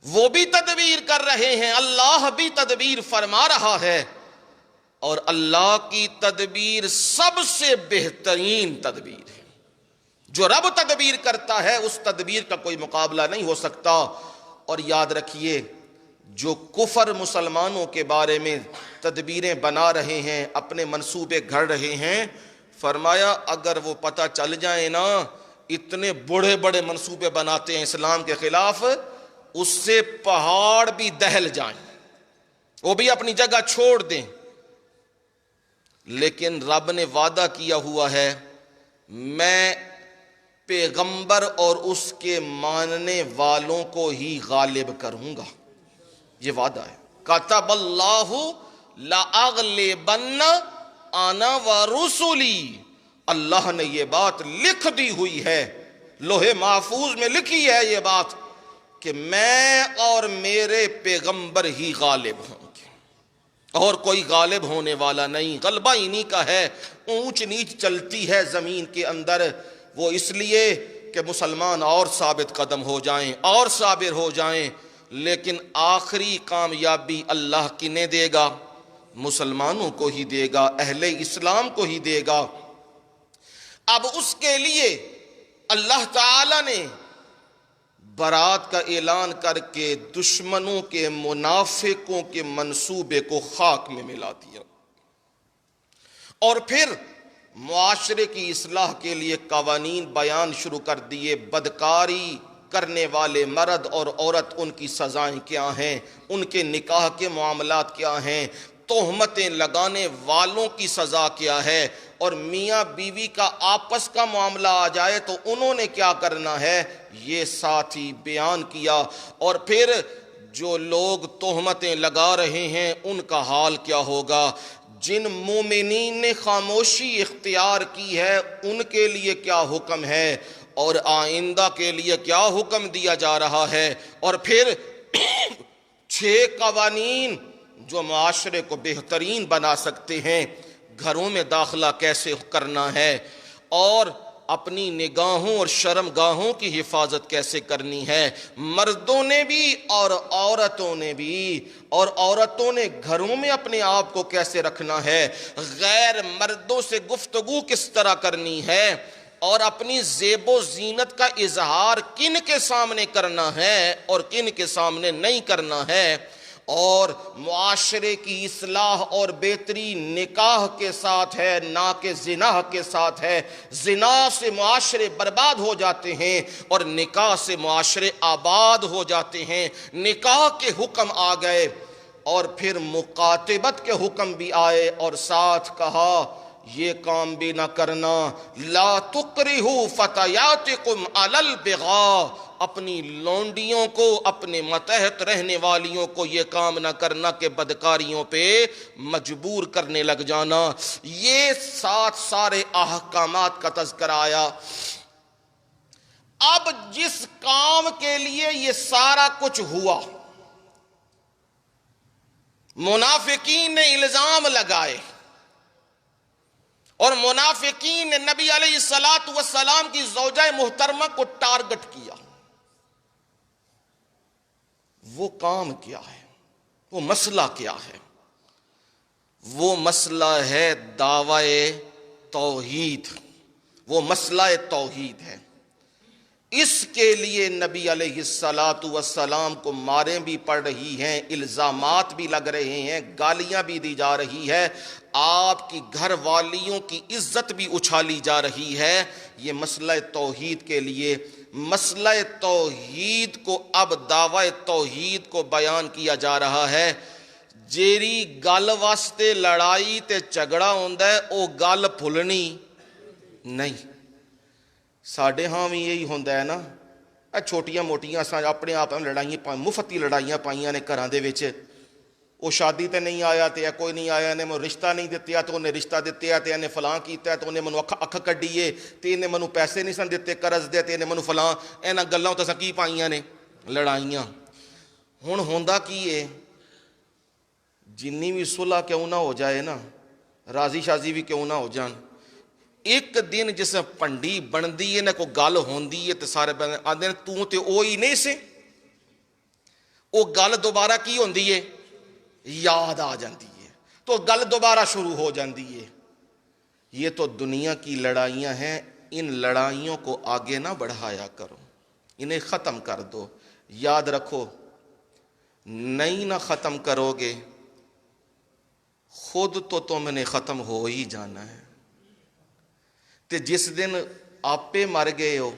وہ بھی تدبیر کر رہے ہیں, اللہ بھی تدبیر فرما رہا ہے, اور اللہ کی تدبیر سب سے بہترین تدبیر ہے. جو رب تدبیر کرتا ہے اس تدبیر کا کوئی مقابلہ نہیں ہو سکتا. اور یاد رکھیے, جو کفر مسلمانوں کے بارے میں تدبیریں بنا رہے ہیں, اپنے منصوبے گھڑ رہے ہیں, فرمایا اگر وہ پتہ چل جائیں نا, اتنے بڑے بڑے منصوبے بناتے ہیں اسلام کے خلاف, اس سے پہاڑ بھی دہل جائیں, وہ بھی اپنی جگہ چھوڑ دیں, لیکن رب نے وعدہ کیا ہوا ہے, میں پیغمبر اور اس کے ماننے والوں کو ہی غالب کروں گا. یہ وعدہ ہے. کتب اللہ لأغلبن انا ورسلی, اللہ نے یہ بات لکھ دی ہوئی ہے, لوح محفوظ میں لکھی ہے یہ بات کہ میں اور میرے پیغمبر ہی غالب ہوں گے, اور کوئی غالب ہونے والا نہیں. غلبہ انہی کا ہے. اونچ نیچ چلتی ہے زمین کے اندر, وہ اس لیے کہ مسلمان اور ثابت قدم ہو جائیں اور صابر ہو جائیں, لیکن آخری کامیابی اللہ کنے دے گا؟ مسلمانوں کو ہی دے گا, اہل اسلام کو ہی دے گا. اب اس کے لیے اللہ تعالی نے برات کا اعلان کر کے دشمنوں کے, منافقوں کے منصوبے کو خاک میں ملا دیا, اور پھر معاشرے کی اصلاح کے لیے قوانین بیان شروع کر دیے. بدکاری کرنے والے مرد اور عورت, ان کی سزائیں کیا ہیں, ان کے نکاح کے معاملات کیا ہیں, تہمتیں لگانے والوں کی سزا کیا ہے, اور میاں بیوی کا آپس کا معاملہ آ جائے تو انہوں نے کیا کرنا ہے, یہ ساتھ ہی بیان کیا. اور پھر جو لوگ تہمتیں لگا رہے ہیں ان کا حال کیا ہوگا. جن مومنین نے خاموشی اختیار کی ہے ان کے لیے کیا حکم ہے اور آئندہ کے لیے کیا حکم دیا جا رہا ہے، اور پھر 6 قوانین جو معاشرے کو بہترین بنا سکتے ہیں، گھروں میں داخلہ کیسے کرنا ہے، اور اپنی نگاہوں اور شرم گاہوں کی حفاظت کیسے کرنی ہے، مردوں نے بھی اور عورتوں نے بھی، اور عورتوں نے گھروں میں اپنے آپ کو کیسے رکھنا ہے، غیر مردوں سے گفتگو کس طرح کرنی ہے، اور اپنی زیب و زینت کا اظہار کن کے سامنے کرنا ہے اور کن کے سامنے نہیں کرنا ہے، اور معاشرے کی اصلاح اور بہتری نکاح کے ساتھ ہے نہ کہ زنا کے ساتھ ہے۔ زنا سے معاشرے برباد ہو جاتے ہیں اور نکاح سے معاشرے آباد ہو جاتے ہیں۔ نکاح کے حکم آ گئے اور پھر مکاتبت کے حکم بھی آئے، اور ساتھ کہا یہ کام بھی نہ کرنا، لا تکرہوا فتیاتکم علی البغاء، اپنی لونڈیوں کو، اپنے ماتحت رہنے والیوں کو یہ کام نہ کرنا کہ بدکاریوں پہ مجبور کرنے لگ جانا۔ یہ سارے احکامات کا تذکرہ آیا۔ اب جس کام کے لیے یہ سارا کچھ ہوا، منافقین نے الزام لگائے اور منافقین نے نبی علیہ السلام کی زوجہ محترمہ کو ٹارگٹ کیا۔ وہ کام کیا ہے، وہ مسئلہ کیا ہے؟ وہ مسئلہ ہے دعوی توحید، وہ مسئلہ توحید ہے۔ اس کے لیے نبی علیہ السلام کو ماریں بھی پڑ رہی ہیں، الزامات بھی لگ رہے ہیں، گالیاں بھی دی جا رہی ہے، آپ کی گھر والیوں کی عزت بھی اچھالی جا رہی ہے۔ یہ مسئلہ توحید کے لیے، مسئلہ توحید کو اب دعوی توحید کو بیان کیا جا رہا ہے۔ جیری گل واسطے لڑائی تے جھگڑا ہوندا ہے او گل بھولنی نہیں۔ ساڈے ہاں بھی یہی ہوندا ہے نا، چھوٹیاں موٹیاں اساں اپنے آپ میں لڑائیاں مفتی لڑائیاں پائیاں نے گھراں دے وچ، وہ شادی تے نہیں آیا تے کوئی نہیں آیا، نے مینوں رشتہ نہیں دتیا تو انہیں رشتہ دتے تے انہیں فلاں کیتا تو انہیں مینوں اکھ کڈی تے انہیں مینوں پیسے نہیں سن دتے قرض دے تے انہیں مینوں فلاں، انہاں گلاں تے اساں کی پائیاں نے لڑائیاں۔ ہن ہوندا کی ہے، جنی بھی صلح کیوں نہ ہو جائے نا، راضی شازی بھی کیوں نہ ہو جان، ایک دن جس پنڈی بندی ہے نہ کوئی گل ہوندی ہے تے سارے آندے نے تو تے اوہی نہیں سے، وہ گل دوبارہ کی ہوندی ہے، یاد آ جاندی ہے تو گل دوبارہ شروع ہو جاندی ہے۔ یہ تو دنیا کی لڑائیاں ہیں، ان لڑائیوں کو آگے نہ بڑھایا کرو، انہیں ختم کر دو۔ یاد رکھو، نہیں نہ ختم کرو گے خود تو تم نے ختم ہو ہی جانا ہے، تے جس دن آپے مر گئے ہو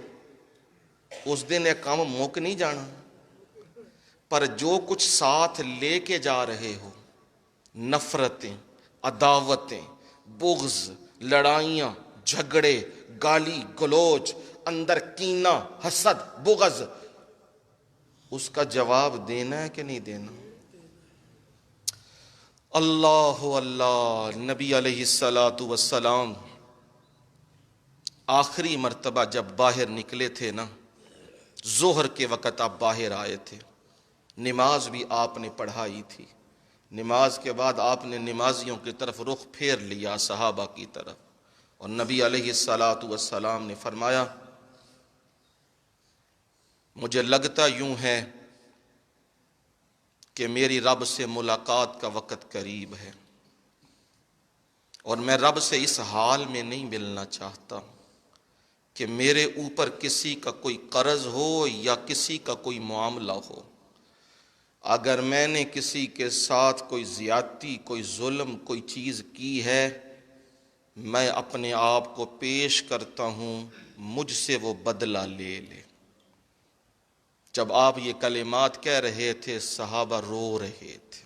اس دن یہ کام مک نہیں جانا۔ پر جو کچھ ساتھ لے کے جا رہے ہو، نفرتیں، عداوتیں، بغض، لڑائیاں، جھگڑے، گالی گلوچ، اندر کینہ، حسد، بغض، اس کا جواب دینا ہے کہ نہیں دینا؟ اللہ اللہ، نبی علیہ السلام آخری مرتبہ جب باہر نکلے تھے نا، ظہر کے وقت آپ باہر آئے تھے، نماز بھی آپ نے پڑھائی تھی، نماز کے بعد آپ نے نمازیوں کی طرف رخ پھیر لیا، صحابہ کی طرف، اور نبی علیہ السلام نے فرمایا مجھے لگتا یوں ہے کہ میری رب سے ملاقات کا وقت قریب ہے، اور میں رب سے اس حال میں نہیں ملنا چاہتا کہ میرے اوپر کسی کا کوئی قرض ہو یا کسی کا کوئی معاملہ ہو۔ اگر میں نے کسی کے ساتھ کوئی زیادتی، کوئی ظلم، کوئی چیز کی ہے، میں اپنے آپ کو پیش کرتا ہوں، مجھ سے وہ بدلہ لے لے۔ جب آپ یہ کلمات کہہ رہے تھے صحابہ رو رہے تھے۔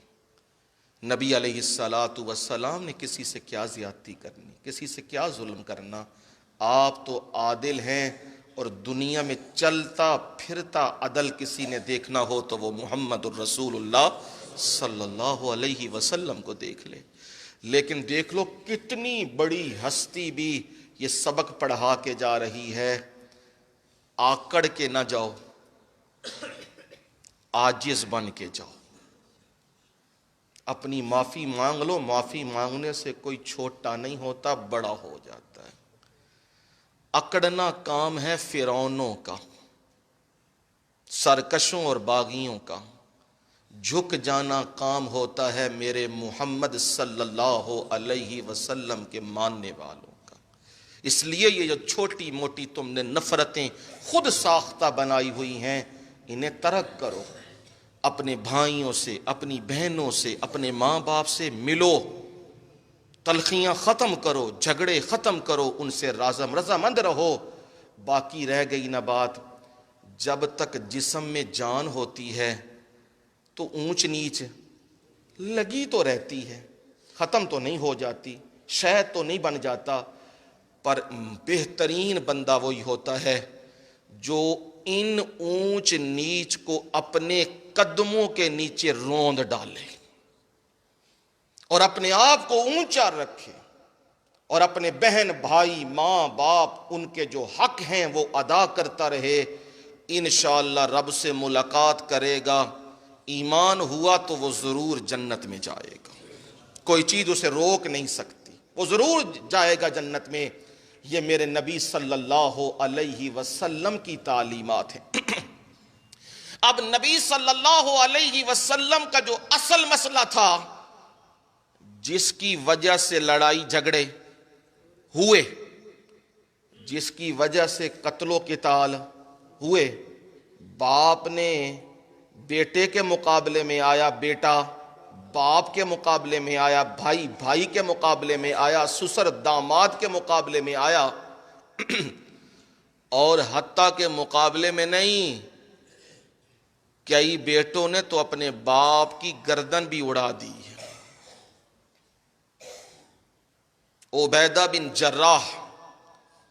نبی علیہ السلام نے کسی سے کیا زیادتی کرنی، کسی سے کیا ظلم کرنا؟ آپ تو عادل ہیں، اور دنیا میں چلتا پھرتا عدل کسی نے دیکھنا ہو تو وہ محمد الرسول اللہ صلی اللہ علیہ وسلم کو دیکھ لے۔ لیکن دیکھ لو کتنی بڑی ہستی بھی یہ سبق پڑھا کے جا رہی ہے، آکڑ کے نہ جاؤ، عاجز بن کے جاؤ، اپنی معافی مانگ لو، معافی مانگنے سے کوئی چھوٹا نہیں ہوتا، بڑا ہو جاتا ہے۔ اکڑنا کام ہے فرعونوں کا، سرکشوں اور باغیوں کا، جھک جانا کام ہوتا ہے میرے محمد صلی اللہ علیہ وسلم کے ماننے والوں کا۔ اس لیے یہ جو چھوٹی موٹی تم نے نفرتیں خود ساختہ بنائی ہوئی ہیں، انہیں ترک کرو، اپنے بھائیوں سے، اپنی بہنوں سے، اپنے ماں باپ سے ملو، تلخیاں ختم کرو، جھگڑے ختم کرو، ان سے رضامند رہو۔ باقی رہ گئی نہ بات، جب تک جسم میں جان ہوتی ہے تو اونچ نیچ لگی تو رہتی ہے، ختم تو نہیں ہو جاتی، شہد تو نہیں بن جاتا، پر بہترین بندہ وہی ہوتا ہے جو ان اونچ نیچ کو اپنے قدموں کے نیچے روند ڈالے اور اپنے آپ کو اونچا رکھے، اور اپنے بہن بھائی ماں باپ ان کے جو حق ہیں وہ ادا کرتا رہے۔ انشاءاللہ رب سے ملاقات کرے گا، ایمان ہوا تو وہ ضرور جنت میں جائے گا، کوئی چیز اسے روک نہیں سکتی، وہ ضرور جائے گا جنت میں۔ یہ میرے نبی صلی اللہ علیہ وسلم کی تعلیمات ہیں۔ اب نبی صلی اللہ علیہ وسلم کا جو اصل مسئلہ تھا، جس کی وجہ سے لڑائی جھگڑے ہوئے، جس کی وجہ سے قتل و قتال ہوئے، باپ نے بیٹے کے مقابلے میں آیا، بیٹا باپ کے مقابلے میں آیا، بھائی بھائی کے مقابلے میں آیا، سسر داماد کے مقابلے میں آیا، اور حتیٰ کے مقابلے میں نہیں، کئی بیٹوں نے تو اپنے باپ کی گردن بھی اڑا دی۔ عبیدہ بن جراح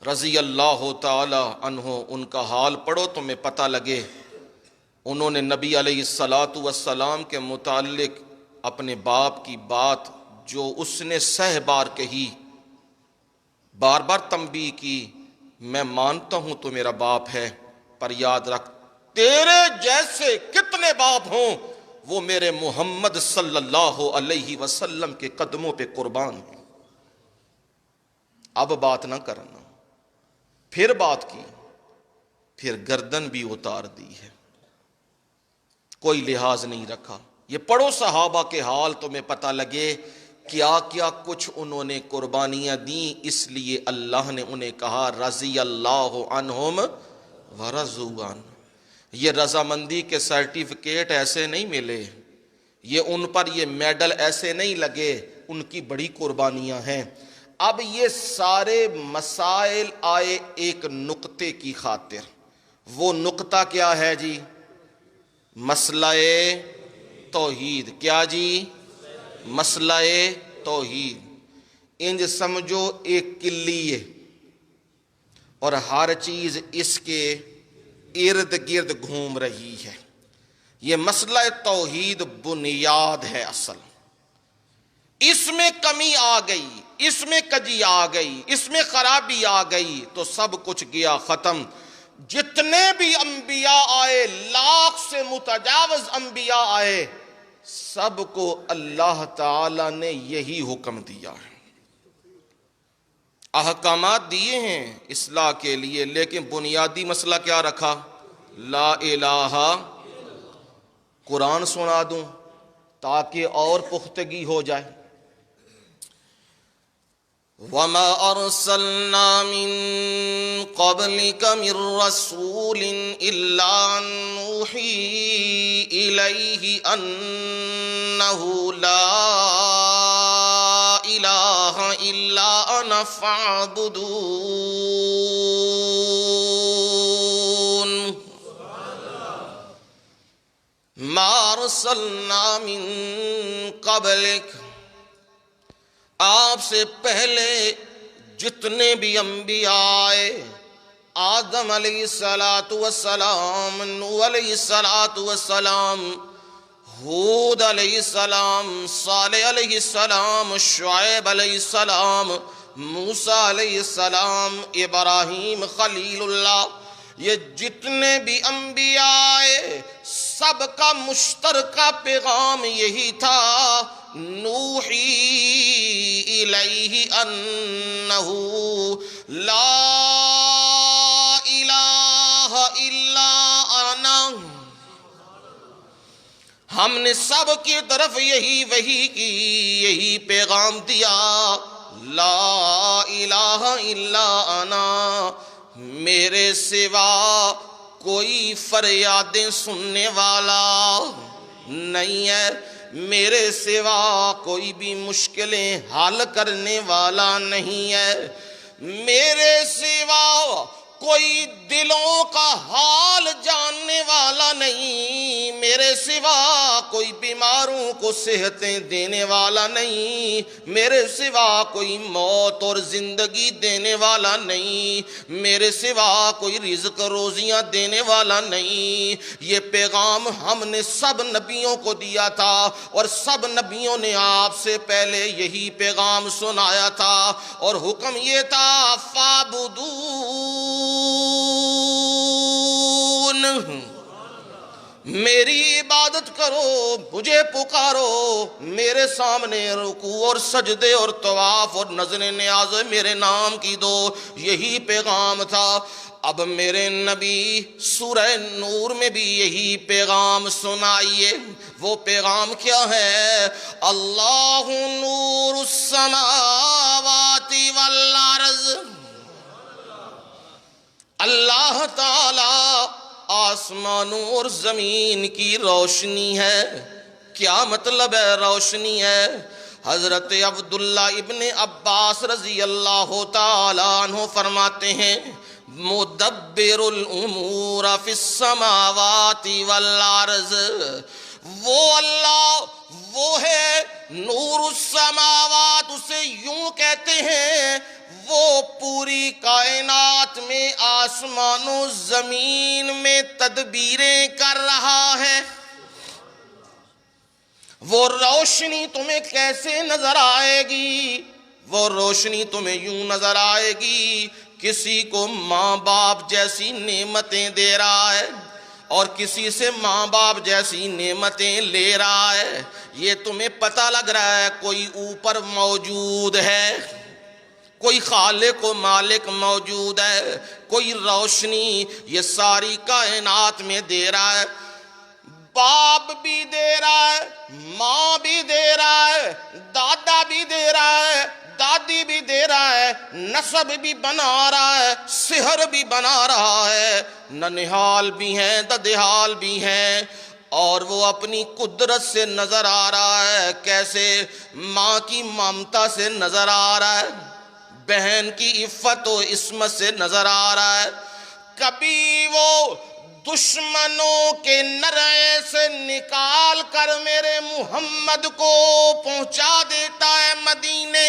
رضی اللہ تعالی عنہ، ان کا حال پڑھو تمہیں پتہ لگے۔ انہوں نے نبی علیہ الصلاۃ والسلام کے متعلق اپنے باپ کی بات جو اس نے سہ بار کہی، بار بار تنبیہ کی، میں مانتا ہوں تو میرا باپ ہے، پر یاد رکھ تیرے جیسے کتنے باپ ہوں وہ میرے محمد صلی اللہ علیہ وسلم کے قدموں پہ قربان ہیں۔ اب بات نہ کرنا، پھر بات کی، پھر گردن بھی اتار دی ہے، کوئی لحاظ نہیں رکھا۔ یہ پڑھو صحابہ کے حال تمہیں پتہ لگے کیا کیا کچھ انہوں نے قربانیاں دیں، اس لیے اللہ نے انہیں کہا رضی اللہ عنہم ورضوا عنہ۔ یہ رضامندی کے سرٹیفکیٹ ایسے نہیں ملے، یہ ان پر یہ میڈل ایسے نہیں لگے، ان کی بڑی قربانیاں ہیں۔ اب یہ سارے مسائل آئے ایک نقطے کی خاطر، وہ نقطہ کیا ہے جی؟ مسئلہ توحید۔ کیا جی؟ مسئلہ توحید۔ انج سمجھو ایک کلی ہے اور ہر چیز اس کے ارد گرد گھوم رہی ہے۔ یہ مسئلہ توحید بنیاد ہے اصل، اس میں کمی آ گئی، اس میں کجی آ گئی، اس میں خرابی آ گئی تو سب کچھ گیا ختم۔ جتنے بھی انبیاء آئے، لاکھ سے متجاوز انبیاء آئے، سب کو اللہ تعالی نے یہی حکم دیا ہے، احکامات دیے ہیں اصلاح کے لیے، لیکن بنیادی مسئلہ کیا رکھا؟ لا الہ۔ قرآن سنا دوں تاکہ اور پختگی ہو جائے۔ وَمَا أَرْسَلْنَا مِن قَبْلِكَ مِن رَّسُولٍ إِلَّا نُوحِي إِلَيْهِ أَنَّهُ لَا إِلَٰهَ إِلَّا أَنَا فَاعْبُدُونِ۔ مَا أَرْسَلْنَا مِن قَبْلِكَ، آپ سے پہلے جتنے بھی انبیاء آئے، آدم علیہ الصلوۃ والسلام، نوح علیہ الصلوۃ والسلام، ہود علیہ السلام، صالح علیہ السلام، شعیب علیہ السلام، موسیٰ علیہ السلام، ابراہیم خلیل اللہ، یہ جتنے بھی انبیاء آئے سب کا مشترکہ پیغام یہی تھا، نوحی الیہ انہ لا الہ الا انا۔ ہم نے سب کی طرف یہی وحی کی، یہی پیغام دیا، لا الہ الا انا، میرے سوا کوئی فریادیں سننے والا نہیں ہے، میرے سوا کوئی بھی مشکلیں حل کرنے والا نہیں ہے، میرے سوا کوئی دلوں کا حال جاننے والا نہیں، میرے سوا کوئی بیماروں کو صحتیں دینے والا نہیں، میرے سوا کوئی موت اور زندگی دینے والا نہیں، میرے سوا کوئی رزق روزیاں دینے والا نہیں۔ یہ پیغام ہم نے سب نبیوں کو دیا تھا، اور سب نبیوں نے آپ سے پہلے یہی پیغام سنایا تھا، اور حکم یہ تھا فَاعْبُدُونِ، میری عبادت کرو، مجھے پکارو، میرے سامنے رکوع اور سجدے اور طواف اور نظر نیاز میرے نام کی دو، یہی پیغام تھا۔ اب میرے نبی سورہ نور میں بھی یہی پیغام سنائیے۔ وہ پیغام کیا ہے؟ اللہ نور السماوات والارض، اللہ تعالی آسمانوں اور زمین کی روشنی ہے۔ کیا مطلب ہے روشنی ہے؟ حضرت عبداللہ ابن عباس رضی اللہ تعالی عنہ فرماتے ہیں، مدبر الامور فی السماوات والارض، وہ اللہ وہ ہے نور السماوات، اسے یوں کہتے ہیں وہ پوری کائنات میں آسمان و زمین میں تدبیریں کر رہا ہے۔ وہ روشنی تمہیں کیسے نظر آئے گی؟ وہ روشنی تمہیں یوں نظر آئے گی، کسی کو ماں باپ جیسی نعمتیں دے رہا ہے اور کسی سے ماں باپ جیسی نعمتیں لے رہا ہے، یہ تمہیں پتہ لگ رہا ہے کوئی اوپر موجود ہے، کوئی خالق و مالک موجود ہے، کوئی روشنی یہ ساری کائنات میں دے رہا ہے۔ باپ بھی دے رہا ہے، ماں بھی دے رہا ہے، دادا بھی دے رہا ہے، دادی بھی دے رہا ہے، نسب بھی بنا رہا ہے، سحر بھی بنا رہا ہے، ننہال بھی ہیں ددہال بھی ہیں، اور وہ اپنی قدرت سے نظر آ رہا ہے۔ کیسے؟ ماں کی ممتا سے نظر آ رہا ہے، بہن کی عفت و عصمت سے نظر آ رہا ہے، کبھی وہ دشمنوں کے نرے سے نکال کر میرے محمد کو پہنچا دیتا ہے مدینے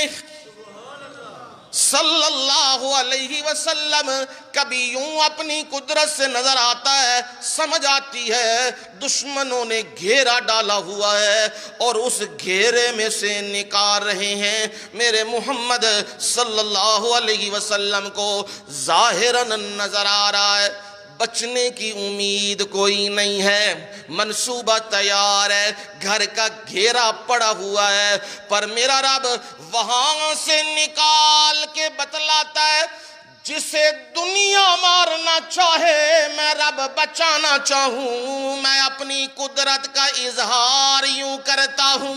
صلی اللہ علیہ وسلم، کبھی یوں اپنی قدرت سے نظر آتا ہے، سمجھ آتی ہے دشمنوں نے گھیرا ڈالا ہوا ہے اور اس گھیرے میں سے نکال رہے ہیں میرے محمد صلی اللہ علیہ وسلم کو، ظاہراً نظر آ رہا ہے، بچنے کی امید کوئی نہیں ہے، منصوبہ تیار ہے، گھر کا گھیرا پڑا ہوا ہے، پر میرا رب وہاں سے نکال کے بتلاتا ہے جسے دنیا مارنا چاہے میں رب بچانا چاہوں، میں اپنی قدرت کا اظہار یوں کرتا ہوں۔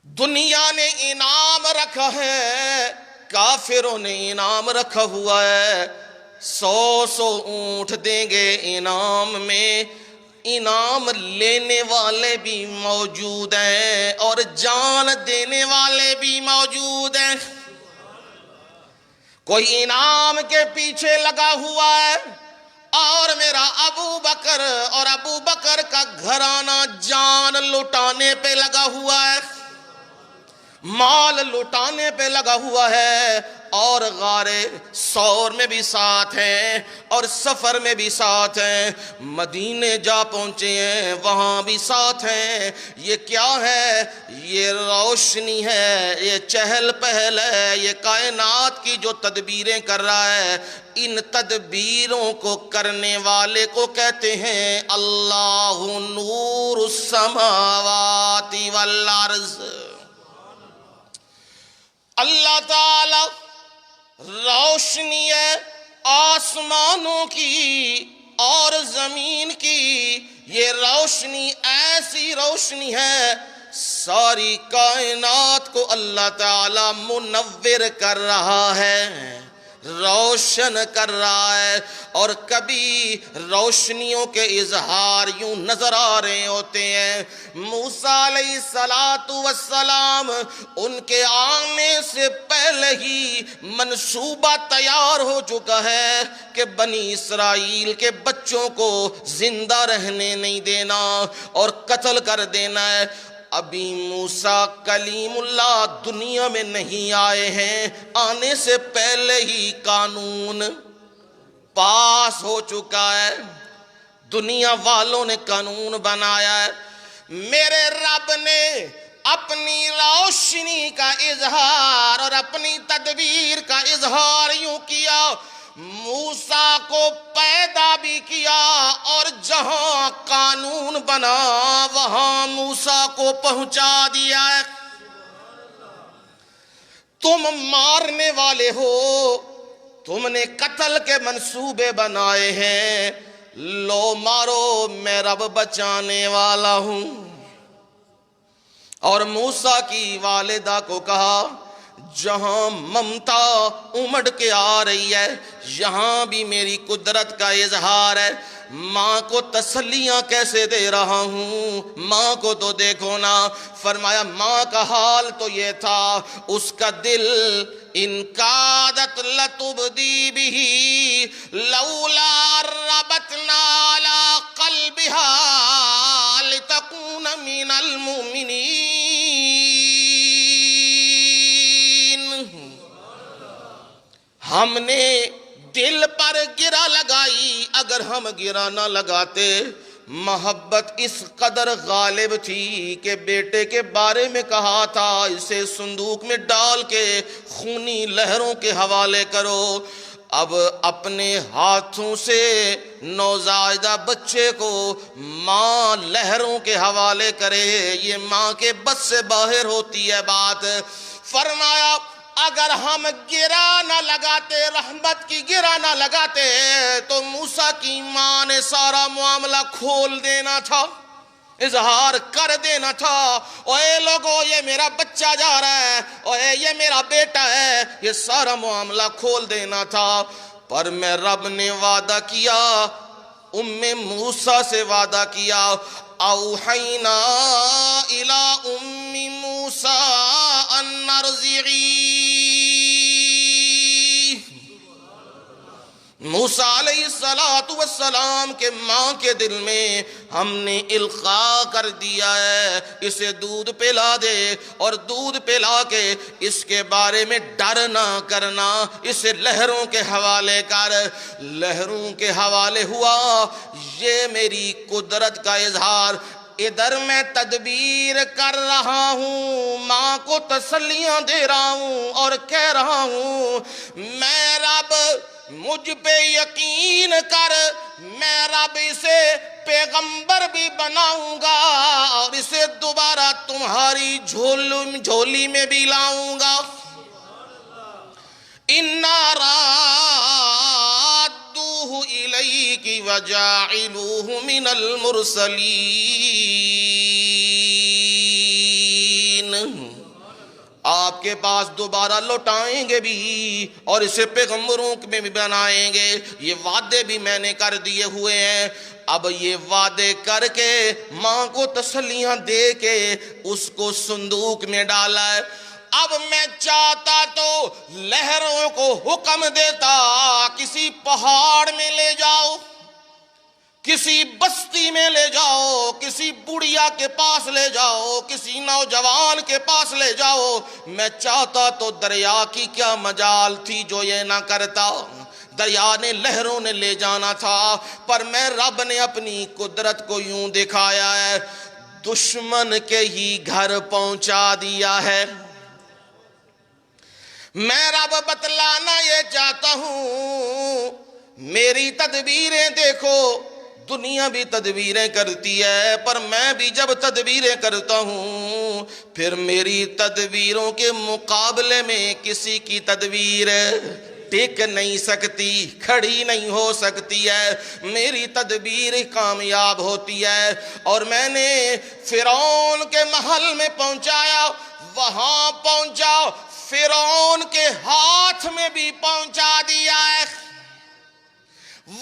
دنیا نے انعام رکھا ہے، کافروں نے انعام رکھا ہوا ہے، 100 اونٹ دیں گے انعام میں، انعام لینے والے بھی موجود ہیں اور جان دینے والے بھی موجود ہیں۔ کوئی انعام کے پیچھے لگا ہوا ہے اور میرا ابو بکر اور ابو بکر کا گھرانہ جان لٹانے پہ لگا ہوا ہے۔ مال لوٹانے پہ لگا ہوا ہے، اور غارے سور میں بھی ساتھ ہیں اور سفر میں بھی ساتھ ہیں، مدینے جا پہنچے ہیں وہاں بھی ساتھ ہیں۔ یہ کیا ہے؟ یہ روشنی ہے، یہ چہل پہل ہے، یہ کائنات کی جو تدبیریں کر رہا ہے، ان تدبیروں کو کرنے والے کو کہتے ہیں اللہ نور السماوات والارض۔ اللہ تعالی روشنی ہے آسمانوں کی اور زمین کی، یہ روشنی ایسی روشنی ہے ساری کائنات کو اللہ تعالی منور کر رہا ہے، روشن کر رہا ہے۔ اور کبھی روشنیوں کے اظہار یوں نظر آ رہے ہوتے ہیں۔ موسیٰ علیہ السلام ان کے آنے سے پہلے ہی منصوبہ تیار ہو چکا ہے کہ بنی اسرائیل کے بچوں کو زندہ رہنے نہیں دینا اور قتل کر دینا ہے۔ ابھی موسیٰ کلیم اللہ دنیا میں نہیں آئے ہیں، آنے سے پہلے ہی قانون پاس ہو چکا ہے، دنیا والوں نے قانون بنایا ہے۔ میرے رب نے اپنی روشنی کا اظہار اور اپنی تدبیر کا اظہار یوں کیا، موسیٰ کو پیدا بھی کیا اور جہاں قانون بنا وہاں موسیٰ کو پہنچا دیا ہے۔ تم مارنے والے ہو، تم نے قتل کے منصوبے بنائے ہیں، لو مارو، میں رب بچانے والا ہوں۔ اور موسیٰ کی والدہ کو کہا جہاں ممتا امڑ کے آ رہی ہے یہاں بھی میری قدرت کا اظہار ہے۔ ماں کو تسلیاں کیسے دے رہا ہوں، ماں کو تو دیکھو نا۔ فرمایا ماں کا حال تو یہ تھا، اس کا دل ان کادت لتبدی بھی لولا ربطنا علی قلبها لتکون من المؤمنین۔ ہم نے دل پر گرہ لگائی، اگر ہم گرہ نہ لگاتے، محبت اس قدر غالب تھی کہ بیٹے کے بارے میں کہا تھا اسے صندوق میں ڈال کے خونی لہروں کے حوالے کرو۔ اب اپنے ہاتھوں سے نوزائیدہ بچے کو ماں لہروں کے حوالے کرے، یہ ماں کے بس سے باہر ہوتی ہے بات۔ فرمایا اگر ہم گرہ نہ لگاتے، رحمت کی گرہ نہ لگاتے، تو موسیٰ کی ماں نے سارا معاملہ کھول دینا تھا، اظہار کر دینا تھا۔ اوے لوگو یہ میرا بچہ جا رہا ہے، اوے یہ میرا بیٹا ہے، یہ سارا معاملہ کھول دینا تھا۔ پر میں رب نے وعدہ کیا، موسیٰ سے وعدہ کیا، اوحینا الی موسیٰ ان ارضعی۔ موسیٰ علیہ السلام کے ماں کے دل میں ہم نے القاء کر دیا ہے اسے دودھ پلا دے، اور دودھ پلا کے اس کے بارے میں ڈر نہ کرنا، اسے لہروں کے حوالے کر۔ لہروں کے حوالے ہوا، یہ میری قدرت کا اظہار۔ ادھر میں تدبیر کر رہا ہوں، ماں کو تسلیاں دے رہا ہوں اور کہہ رہا ہوں میں رب، مجھ پہ یقین کر، میں رب اسے پیغمبر بھی بناؤں گا اور اسے دوبارہ تمہاری جھولی میں بھی لاؤں گا۔ اِنَّا رَادُّوهُ إِلَيْكِ وَجَاعِلُوهُ مِنَ الْمُرْسَلِينَ۔ آپ کے پاس دوبارہ لوٹائیں گے بھی اور اسے پیغمبروں میں بھی بنائیں گے، یہ وعدے بھی میں نے کر دیے ہوئے ہیں۔ اب یہ وعدے کر کے ماں کو تسلیاں دے کے اس کو صندوق میں ڈالا ہے۔ اب میں چاہتا تو لہروں کو حکم دیتا کسی پہاڑ میں لے جاؤ، کسی بستی میں لے جاؤ، کسی بڑھیا کے پاس لے جاؤ، کسی نوجوان کے پاس لے جاؤ، میں چاہتا تو دریا کی کیا مجال تھی جو یہ نہ کرتا، دریا نے لہروں نے لے جانا تھا، پر میں رب نے اپنی قدرت کو یوں دکھایا ہے، دشمن کے ہی گھر پہنچا دیا ہے۔ میں رب بتلانا یہ چاہتا ہوں، میری تدبیریں دیکھو، دنیا بھی تدبیریں کرتی ہے، پر میں بھی جب تدبیریں کرتا ہوں پھر میری تدبیروں کے مقابلے میں کسی کی تدبیر ٹک نہیں سکتی، کھڑی نہیں ہو سکتی ہے، میری تدبیر کامیاب ہوتی ہے۔ اور میں نے فرعون کے محل میں پہنچایا، وہاں پہنچا، فرعون کے ہاتھ میں بھی پہنچا دیا ہے،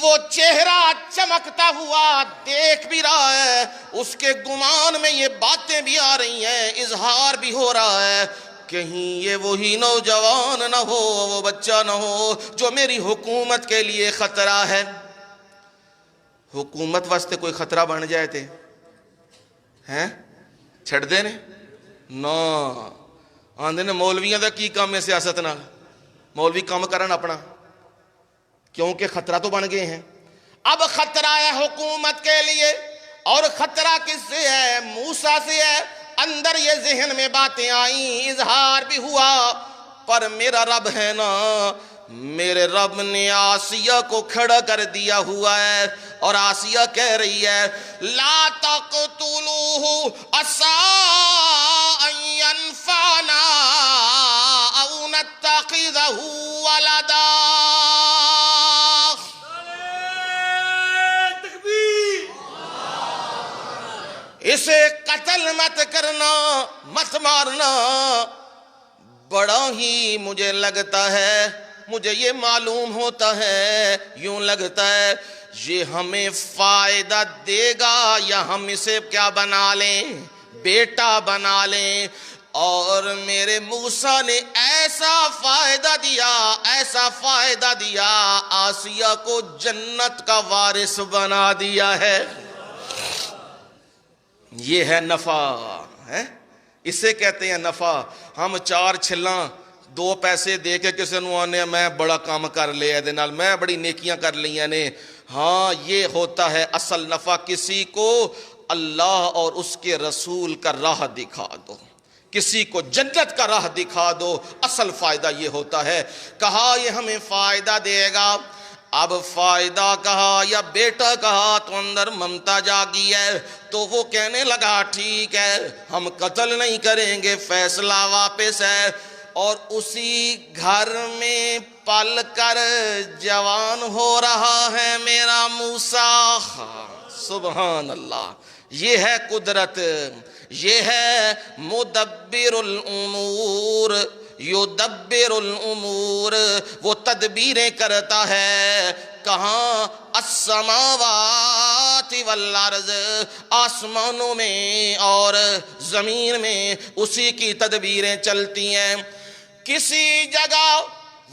وہ چہرہ چمکتا ہوا دیکھ بھی رہا ہے، اس کے گمان میں یہ باتیں بھی آ رہی ہیں، اظہار بھی ہو رہا ہے، کہیں یہ وہی نوجوان نہ ہو، وہ بچہ نہ ہو جو میری حکومت کے لیے خطرہ ہے۔ حکومت واسطے کوئی خطرہ بن جائے تھے ہیں چھڑ دے نے نا آندے نے مولویاں دا کی کام ہے سیاست نال، مولوی کام کرن اپنا، کیونکہ خطرہ تو بن گئے ہیں۔ اب خطرہ ہے حکومت کے لیے، اور خطرہ کس سے ہے؟ موسیٰ سے ہے۔ اندر یہ ذہن میں باتیں آئیں، اظہار بھی ہوا، پر میرا رب ہے نا، میرے رب نے آسیہ کو کھڑا کر دیا ہوا ہے، اور آسیہ کہہ رہی ہے لا تقتلوہ عسیٰ ان ینفعنا او نتخذہ ولدا۔ اسے قتل مت کرنا، مت مارنا، بڑا ہی مجھے لگتا ہے، مجھے یہ معلوم ہوتا ہے، یوں لگتا ہے یہ ہمیں فائدہ دے گا، یا ہم اسے کیا بنا لیں، بیٹا بنا لیں۔ اور میرے موسیٰ نے ایسا فائدہ دیا، ایسا فائدہ دیا، آسیہ کو جنت کا وارث بنا دیا ہے۔ یہ ہے نفع ہے، اسے کہتے ہیں نفع۔ ہم چار چھلاں دو پیسے دے کے کسی نو آنے میں بڑا کام کر لیا دے نال، میں بڑی نیکیاں کر لیا نے، ہاں یہ ہوتا ہے اصل نفع، کسی کو اللہ اور اس کے رسول کا راہ دکھا دو، کسی کو جنت کا راہ دکھا دو، اصل فائدہ یہ ہوتا ہے۔ کہا یہ ہمیں فائدہ دے گا، اب فائدہ کہا یا بیٹا کہا تو اندر ممتا جاگی ہے، تو وہ کہنے لگا ٹھیک ہے ہم قتل نہیں کریں گے، فیصلہ واپس ہے۔ اور اسی گھر میں پل کر جوان ہو رہا ہے میرا موسیٰ، سبحان اللہ۔ یہ ہے قدرت، یہ ہے مدبر الامور، یدبر الامور، وہ تدبیریں کرتا ہے۔ کہاں؟ السماوات والارض، آسمانوں میں اور زمین میں اسی کی تدبیریں چلتی ہیں۔ کسی جگہ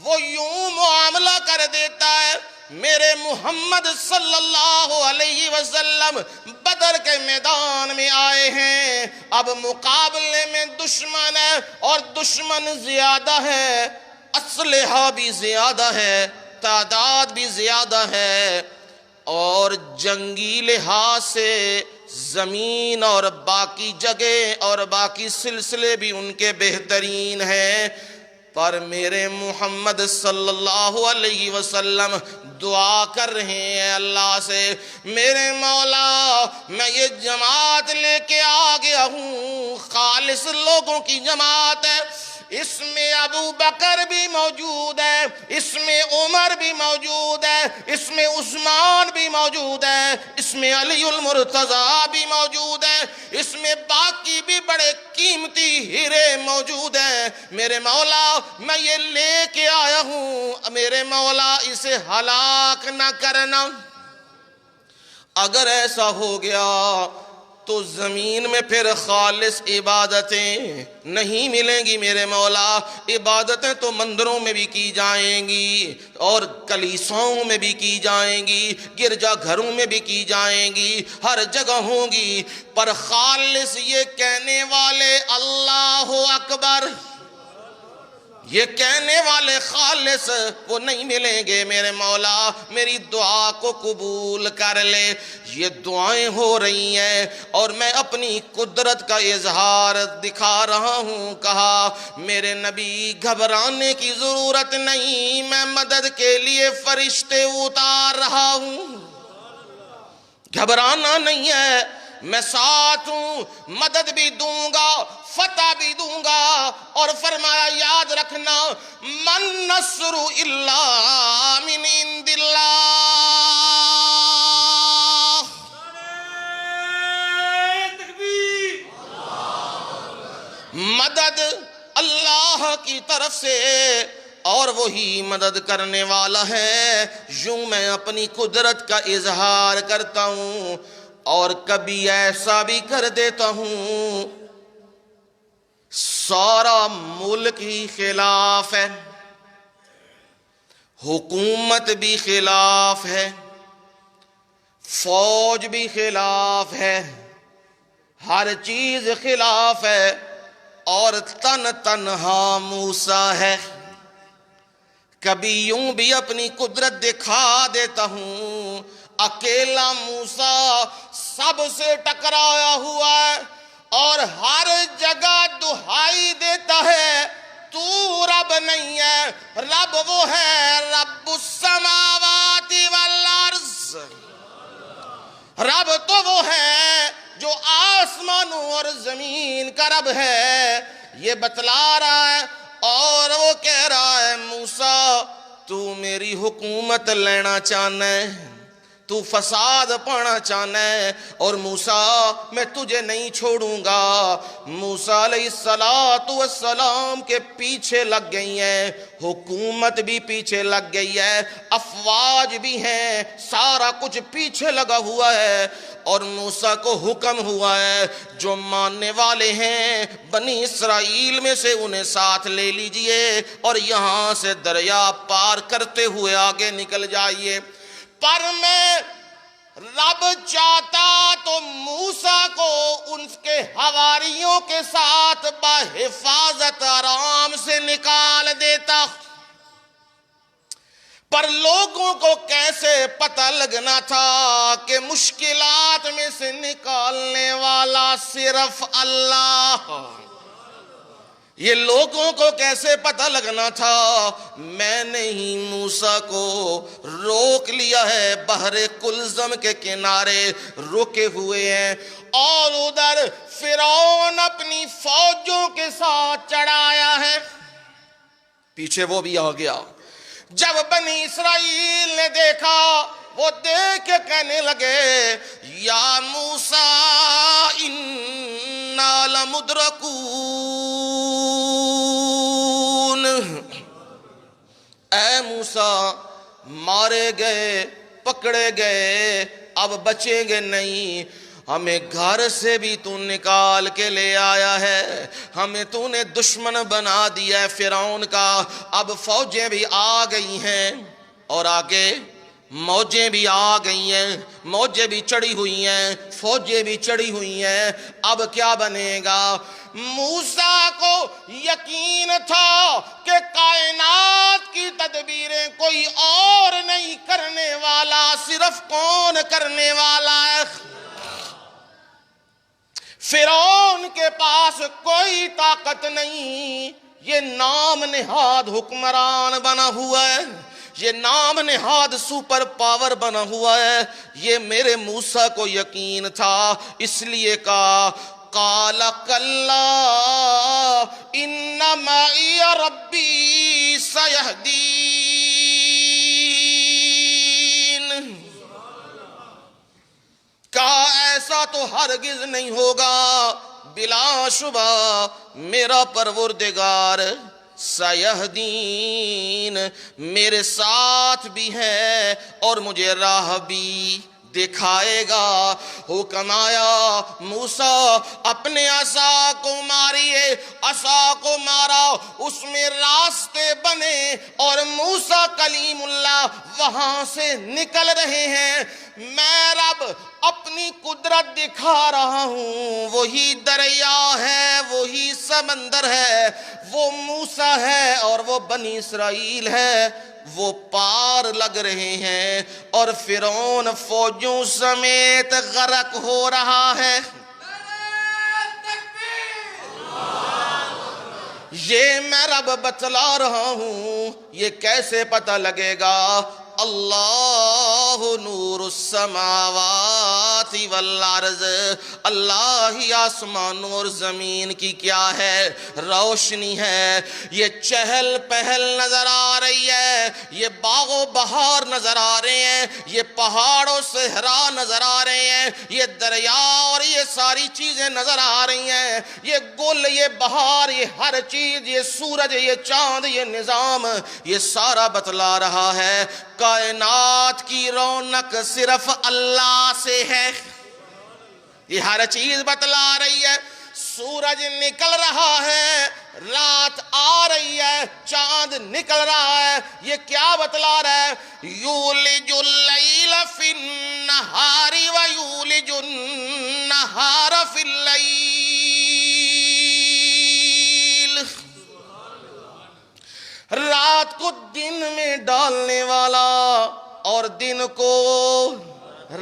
وہ یوں معاملہ کر دیتا ہے، میرے محمد صلی اللہ علیہ وسلم بدر کے میدان میں آئے ہیں، اب مقابلے میں دشمن ہے، اور دشمن زیادہ ہے، اسلحہ بھی زیادہ ہے، تعداد بھی زیادہ ہے، اور جنگی لحاظ سے زمین اور باقی جگہ اور باقی سلسلے بھی ان کے بہترین ہیں۔ پر میرے محمد صلی اللہ علیہ وسلم دعا کر رہے ہیں اللہ سے، میرے مولا میں یہ جماعت لے کے آ گیا ہوں، خالص لوگوں کی جماعت ہے، اس میں ابو بکر بھی موجود ہے، اس میں عمر بھی موجود ہے، اس میں عثمان بھی موجود ہے، اس میں علی المرتضیٰ بھی موجود ہے، اس میں باقی بھی بڑے قیمتی ہیرے موجود ہیں۔ میرے مولا میں یہ لے کے آیا ہوں، میرے مولا اسے ہلاک نہ کرنا، اگر ایسا ہو گیا تو زمین میں پھر خالص عبادتیں نہیں ملیں گی میرے مولا. عبادتیں تو مندروں میں بھی کی جائیں گی اور کلیساؤں میں بھی کی جائیں گی, گرجا گھروں میں بھی کی جائیں گی, ہر جگہ ہوں گی, پر خالص یہ کہنے والے اللہ اکبر, یہ کہنے والے خالص وہ نہیں ملیں گے میرے مولا. میری دعا کو قبول کر لے. یہ دعائیں ہو رہی ہیں اور میں اپنی قدرت کا اظہار دکھا رہا ہوں. کہا میرے نبی گھبرانے کی ضرورت نہیں, میں مدد کے لیے فرشتے اتار رہا ہوں. گھبرانا نہیں ہے, میں ساتھ ہوں, مدد بھی دوں گا, فتح بھی دوں گا. اور فرمایا یاد رکھنا, من نصر الا من عند اللہ, مدد اللہ کی طرف سے اور وہی مدد کرنے والا ہے. یوں میں اپنی قدرت کا اظہار کرتا ہوں اور کبھی ایسا بھی کر دیتا ہوں سارا ملک ہی خلاف ہے, حکومت بھی خلاف ہے, فوج بھی خلاف ہے, ہر چیز خلاف ہے, اور تنہا موسیٰ ہے. کبھی یوں بھی اپنی قدرت دکھا دیتا ہوں, اکیلا موسیٰ سب سے ٹکرایا ہوا ہے اور ہر جگہ دہائی دیتا ہے تو رب نہیں ہے, رب وہ ہے رب السماوات والارض. رب تو وہ ہے جو آسمانوں اور زمین کا رب ہے. یہ بتلا رہا ہے اور وہ کہہ رہا ہے موسیٰ تو میری حکومت لینا چاہنا ہے, تو فساد پانا چاہنا ہے, اور موسیٰ میں تجھے نہیں چھوڑوں گا. موسیٰ علیہ السلام کے پیچھے لگ گئی ہیں, حکومت بھی پیچھے لگ گئی ہے, افواج بھی ہیں, سارا کچھ پیچھے لگا ہوا ہے. اور موسیٰ کو حکم ہوا ہے جو ماننے والے ہیں بنی اسرائیل میں سے انہیں ساتھ لے لیجئے اور یہاں سے دریا پار کرتے ہوئے آگے نکل جائیے. پر میں رب چاہتا تو موسیٰ کو ان کے حواریوں کے ساتھ بحفاظت آرام سے نکال دیتا, پر لوگوں کو کیسے پتہ لگنا تھا کہ مشکلات میں سے نکالنے والا صرف اللہ. یہ لوگوں کو کیسے پتہ لگنا تھا؟ میں نے ہی موسیٰ کو روک لیا ہے, بحر کلزم کے کنارے رکے ہوئے ہیں, اور ادھر فرعون اپنی فوجوں کے ساتھ چڑھایا ہے, پیچھے وہ بھی آ گیا. جب بنی اسرائیل نے دیکھا, وہ دیکھ کے کہنے لگے یا موسیٰ انا لمدرکون, اے موسیٰ مارے گئے, پکڑے گئے, اب بچیں گے نہیں. ہمیں گھر سے بھی تو نکال کے لے آیا ہے, ہمیں تو نے دشمن بنا دیا ہے فرعون کا, اب فوجیں بھی آ گئی ہیں اور آگے موجیں بھی آ گئی ہیں, موجیں بھی چڑھی ہوئی ہیں, فوجیں بھی چڑھی ہوئی ہیں. اب کیا بنے گا؟ موسیٰ کو یقین تھا کہ کائنات کی تدبیریں کوئی اور نہیں کرنے والا, صرف کون کرنے والا ہے؟ فرعون کے پاس کوئی طاقت نہیں, یہ نام نہاد حکمران بنا ہوا ہے, یہ نام نہاد سپر پاور بنا ہوا ہے. یہ میرے موسیٰ کو یقین تھا, اس لیے کہا قال کلا ان معی ربی سیہدین. کہا ایسا تو ہرگز نہیں ہوگا, بلا شبہ میرا پروردگار سیہدین میرے ساتھ بھی ہے اور مجھے راہ بھی دکھائے گا۔ حکم آیا موسیٰ اپنے عصا کو ماریے، عصا کو مارا، اس میں راستے بنے اور موسیٰ کلیم اللہ وہاں سے نکل رہے ہیں۔ میں رب اپنی قدرت دکھا رہا ہوں، وہی دریا ہے، وہی سمندر ہے، وہ موسیٰ ہے اور وہ بنی اسرائیل ہے، وہ پار لگ رہے ہیں اور فرعون فوجوں سمیت غرق ہو رہا ہے۔ یہ میں رب بتلا رہا ہوں، یہ کیسے پتہ لگے گا؟ اللہ نور السماوات والارض، اللہ ہی آسمانوں اور زمین کی کیا ہے؟ روشنی ہے۔ یہ چہل پہل نظر آ رہی ہے، یہ باغ و بہار نظر آ رہے ہیں، یہ پہاڑ و صحرا نظر آ رہے ہیں، یہ دریا اور یہ ساری چیزیں نظر آ رہی ہیں، یہ گل، یہ بہار، یہ ہر چیز، یہ سورج، یہ چاند، یہ نظام، یہ سارا بتلا رہا ہے کائنات کی رونق صرف اللہ سے ہے۔ یہ ہر چیز بتلا رہی ہے۔ سورج نکل رہا ہے، رات آ رہی ہے، چاند نکل رہا ہے، یہ کیا بتلا رہا ہے؟ یولج اللیل فی النہار ویولج النہار فی اللیل، رات کو دن میں ڈالنے والا اور دن کو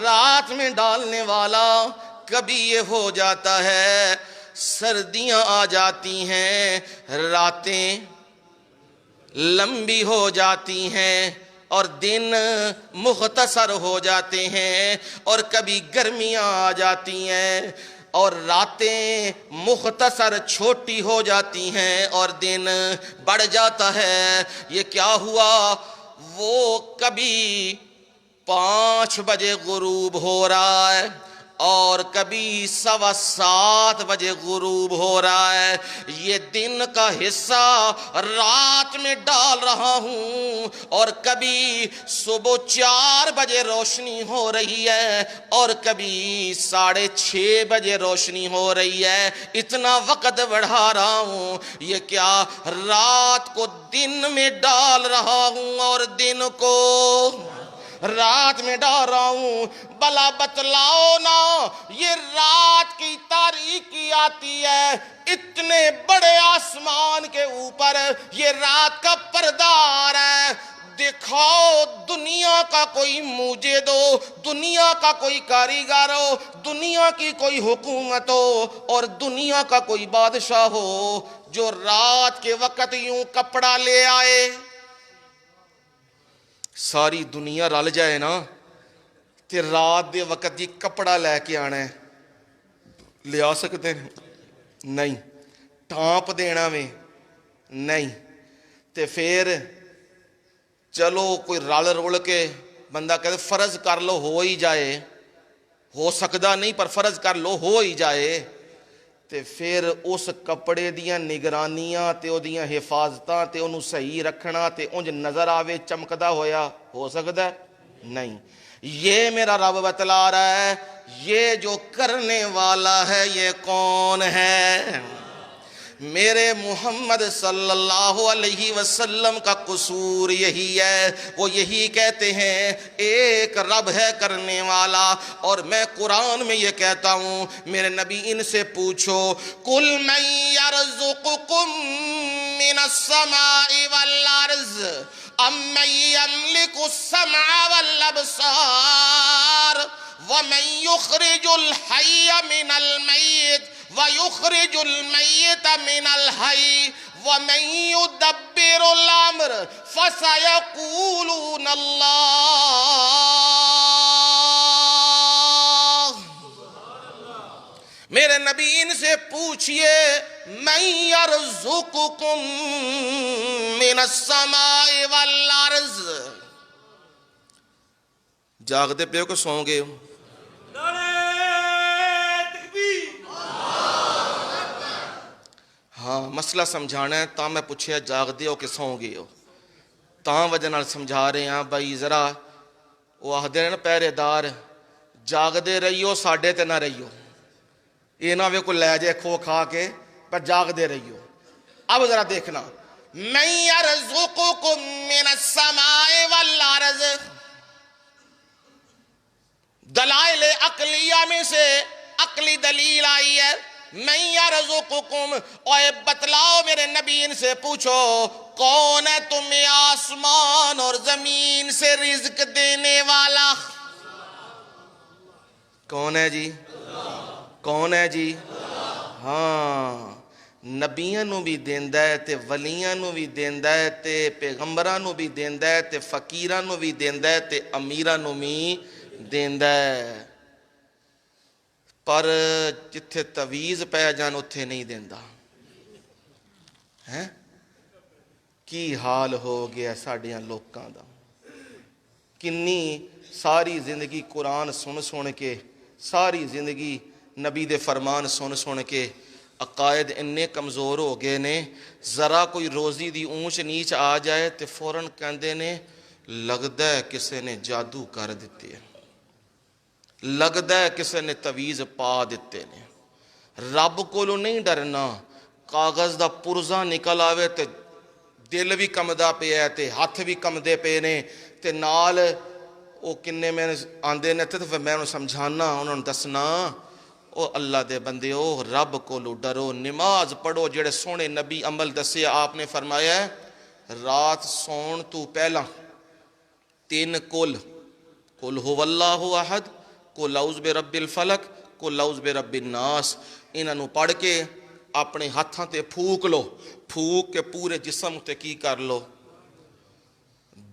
رات میں ڈالنے والا۔ کبھی یہ ہو جاتا ہے سردیاں آ جاتی ہیں، راتیں لمبی ہو جاتی ہیں اور دن مختصر ہو جاتے ہیں، اور کبھی گرمیاں آ جاتی ہیں اور راتیں مختصر چھوٹی ہو جاتی ہیں اور دن بڑھ جاتا ہے۔ یہ کیا ہوا؟ وہ کبھی 5 بجے غروب ہو رہا ہے اور کبھی 7:15 بجے غروب ہو رہا ہے۔ یہ دن کا حصہ رات میں ڈال رہا ہوں اور کبھی صبح 4 بجے روشنی ہو رہی ہے اور کبھی 6:30 بجے روشنی ہو رہی ہے۔ اتنا وقت بڑھا رہا ہوں۔ یہ کیا؟ رات کو دن میں ڈال رہا ہوں اور دن کو رات میں ڈال رہا ہوں۔ بلا بتلاؤ نا، یہ رات کی تاریکی آتی ہے اتنے بڑے آسمان کے اوپر، یہ رات کا پردہ آ رہا ہے، دکھاؤ دنیا کا کوئی موجد ہو، دنیا کا کوئی کاریگر ہو، دنیا کی کوئی حکومت ہو اور دنیا کا کوئی بادشاہ ہو جو رات کے وقت یوں کپڑا لے آئے، ساری دنیا رل جائے نا تے رات دے وقت یہ کپڑا لے کے آنا ہے، لے آ سکتے ہیں؟ نہیں۔ ٹھانپ دینا میں نہیں، تے پھر چلو کوئی رل رول کے بندہ کہتے فرض کر لو ہو ہی جائے، ہو سکتا نہیں پر فرض کر لو ہو ہی جائے، تے پھر اس کپڑے دیاں نگرانیاں تے او دیاں حفاظتاں تے انہوں صحیح رکھنا تے انج نظر آوے چمکدا ہویا ہو سکتا ہے؟ نہیں۔ یہ میرا رب بتلا رہا ہے یہ جو کرنے والا ہے یہ کون ہے؟ میرے محمد صلی اللہ علیہ وسلم کا قصور یہی ہے، وہ یہی کہتے ہیں ایک رب ہے کرنے والا، اور میں قرآن میں یہ کہتا ہوں میرے نبی ان سے پوچھو قُلْ مَنْ يَرْزُقُكُم مِّنَ السَّمَاءِ وَالْأَرْضِ أَمَّن يَمْلِكُ السَّمْعَ وَالْأَبْصَارَ وَمَن يُخْرِجُ الْحَيَّ مِنَ الْمَيِّتِ وَيُخْرِجُ الْمَيِّتَ مِنَ الْحَيِّ وَمَن يُدَبِّرُ الْأَمْرَ فَسَيَقُولُونَ اللَّهُ۔ میرے نبی ان سے پوچھئے مَن يَرْزُقُكُم مِّنَ السَّمَاءِ وَالْأَرْضِ، جاگتے پہ ہو کہ سو گئے ہو؟ ہاں مسئلہ سمجھانا ہے تاں میں پوچھے جاگ دے ہو کہ سو گئے ہو، تاں وجہ نال سمجھا رہے ہیں بھائی ذرا وہ آہدے نا پہرے دار جاگدے رہیو ساڈے تے نہ رہیو، یہ نہ وے کوئی لے جائے کھو کھا کے، پر جاگدے رہیو۔ اب ذرا دیکھنا، من یرزقکم من السماء والارض، دلائل عقلیہ میں سے عقلی دلیل آئی ہے، من یرزقکم، اوے بتلاؤ میرے نبی، ان سے پوچھو کون ہے تمہیں آسمان اور زمین سے رزق دینے والا؟ کون ہے جی؟ کون ہے جی؟ ہاں، نبیاں نو بھی دیندا ہے تے ولیاں نو بھی دیندا ہے تے پیغمبراں نو بھی دیندا ہے تے فقیراں نو بھی دیندا ہے تے امیراں نو بھی دیندا ہے، پر جتھے تویز پہ جان اتھے نہیں دیندا۔ ہیں کی حال ہو گیا ساڈیاں لوکاں دا، کنی ساری زندگی قرآن سن کے، ساری زندگی نبی دے فرمان سن کے عقائد اننے کمزور ہو گئے نے، ذرا کوئی روزی دی اونچ نیچ آ جائے تے فوراً کہندے نے لگدا ہے کسے نے جادو کر دیتے ہیں، لگدا ہے کسے نے تویز پا دیتے نے۔ رب کولو نہیں ڈرنا، کاغذ دا پرزا نکل آوے تے دل بھی کمدا پہ ہے تے ہاتھ بھی کمدے پے نے تے نال او کنے میں آندے نے تے پھر میں انہوں سمجھانا، انہوں دسنا او اللہ دے بندے او رب کولو ڈرو، نماز پڑھو، جڑے سونے نبی عمل دسے آپ نے فرمایا ہے رات سون تو پہلا 3 قل هو اللہ احد، قل اعوذ برب الفلق، قل اعوذ برب الناس، انہوں پڑھ کے اپنے ہاتھاں تے پھوک لو، پھوک کے پورے جسم تے کی کر لو،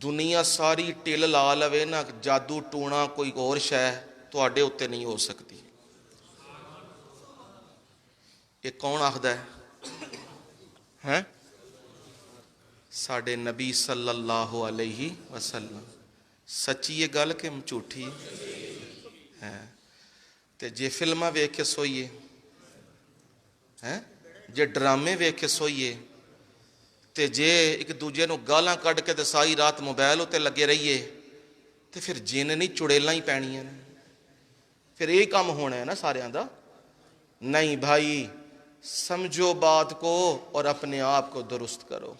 دنیا ساری ٹل لا لوے نا، جادو ٹونا کوئی اور شے تواڈے اتے نہیں ہو سکتی۔ یہ کون آخدا ہے؟ ساڈے نبی صلی اللہ علیہ وسلم۔ سچی یہ گل کہ جھوٹھی ہے؟ تے جے فلماں ویکھ کے سوئیے، جے ڈرامے ویکھ کے سوئیے، تے جے ایک دوجے نو گالاں کڈ کے تے ساری رات موبائل اتے لگے رہیے، تے پھر جن نہیں چڑیلاں ہی پینیاں نے، پھر یہی کام ہونا ہے نا ساریاں دا۔ نہیں بھائی، سمجھو بات کو اور اپنے آپ کو درست کرو۔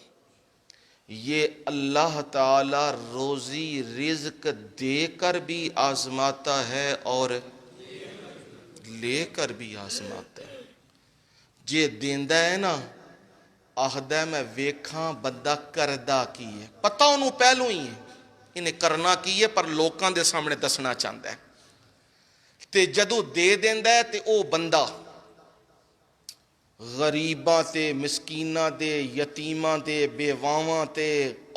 یہ اللہ تعالی روزی رزق دے کر بھی آزماتا ہے اور لے کر بھی آزماتا ہے۔ جے دیندا ہے نا، آخدا ہے میں ویکھاں بندہ کردا کی ہے، پتہ انہوں پہلو ہی ہے انہیں کرنا کی ہے، پر لوکاں دے سامنے دسنا چاہتا ہے۔ تے جدو دے دیندا ہے تے او بندہ غریباں تے مسکیناں دے، یتیماں دے، بیواواں تے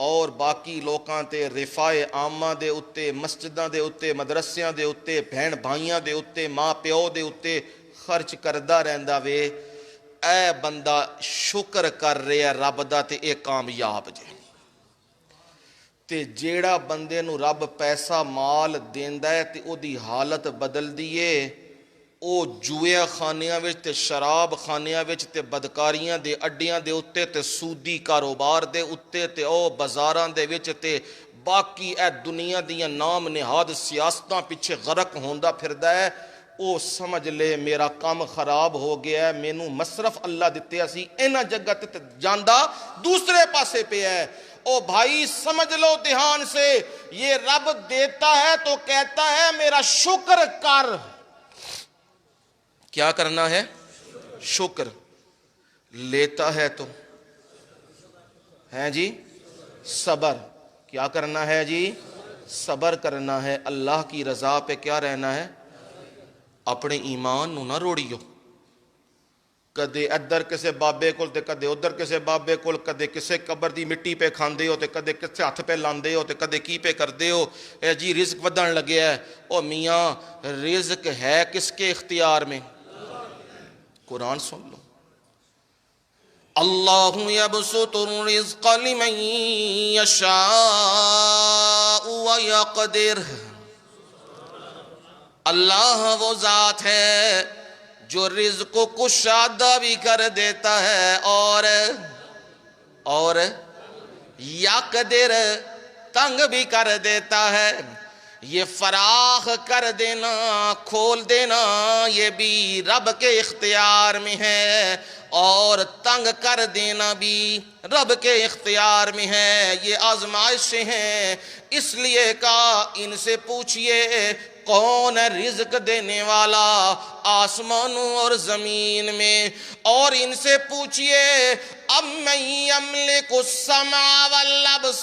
اور باقی لوکاں تے، رفاع عامہ دے اتے، مسجداں دے اتے، مدرسیاں دے اتے، بہن بھائیاں دے اتے، ماں پیو دے اتے خرچ کردہ رہندا وے، اے بندہ شکر کر رہا رب دا تے اے کامیاب جے۔ تے جیڑا بندے نو رب پیسہ مال دیندا ہے تے او دی حالت بدل دیے، او جویا خانیاں وچ تے شراب خانیاں وچ تے بدکاریاں دے اڈیاں دے اتے تے سودی کاروبار دے اتے تے او بازاراں دے وچ تے باقی اے دنیا دیاں نام نہاد سیاستاں پیچھے غرق ہوندا پھردا ہے، او سمجھ لے میرا کام خراب ہو گیا ہے، مینوں مصرف اللہ دتے اسی اینا جگہ تے جاندا دوسرے پاسے پہ ہے۔ او بھائی سمجھ لو دھیان سے، یہ رب دیتا ہے تو کہتا ہے میرا شکر کر۔ کیا کرنا ہے؟ شکر۔ لیتا ہے تو ہے جی صبر۔ کیا کرنا ہے جی؟ صبر کرنا ہے۔ اللہ کی رضا پہ کیا رہنا ہے؟ اپنے ایمان نو نہ روڑیو، کدے ادھر کسے بابے کول تے کدے ادھر کسے بابے کول، کدے کسے قبر دی مٹی پہ کھاندے ہو تے کدے کسے ہاتھ پہ لاندے ہو تے کدے کی پہ کردے ہو، اے جی رزق ودن لگے ہے۔ او میاں رزق ہے کس کے اختیار میں؟ قرآن سن لو، اللہ یبسط الرزق لمن یشاء ویقدر، اللہ وہ ذات ہے جو رزق کو کشادہ بھی کر دیتا ہے اور یقدر تنگ بھی کر دیتا ہے۔ یہ فراخ کر دینا کھول دینا یہ بھی رب کے اختیار میں ہے، اور تنگ کر دینا بھی رب کے اختیار میں ہے۔ یہ آزمائشیں ہیں، اس لیے کہا ان سے پوچھئے کون ہے رزق دینے والا آسمانوں اور زمین میں، اور ان سے پوچھئے امن یملک السمع والابصار،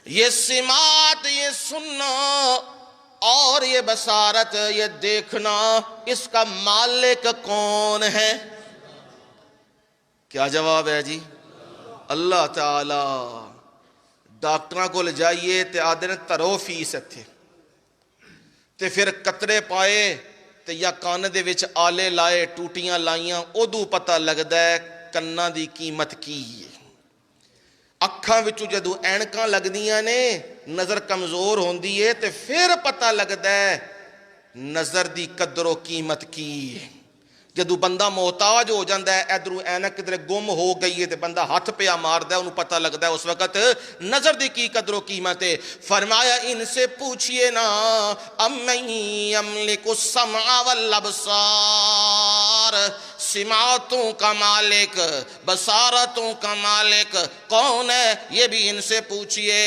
یہ سماعت، یہ سننا اور یہ بصارت، یہ دیکھنا، اس کا مالک کون ہے؟ کیا جواب ہے جی؟ اللہ تعالی۔ ڈاکٹراں کو لے جائیے تے آدھے نے ترو فیس اتھے تے پھر قطرے پائے تے یا کان دے وچ آلے لائے ٹوٹیاں لائیاں، ادو پتہ لگدا ہے کناں دی قیمت کی ہے۔ اکھاں وچوں جدوں اینکاں لگدیاں نے نظر کمزور ہوندی ہے تے پھر پتہ لگدا ہے نظر دی قدر و قیمت کی ہے۔ جدو بندہ محتاج ہو جاندہ ہے، ادھروں اینک کدھر گم ہو گئی ہے تے بندہ ہاتھ پیا ماردا ہے، انہوں پتہ لگدا ہے اس وقت نظر دی کی قدر و قیمت ہے۔ فرمایا ان سے پوچھئے نا امن یملک السمع والابصار، سماعتوں کا مالک بصارتوں کا مالک کون ہے؟ یہ بھی ان سے پوچھئے۔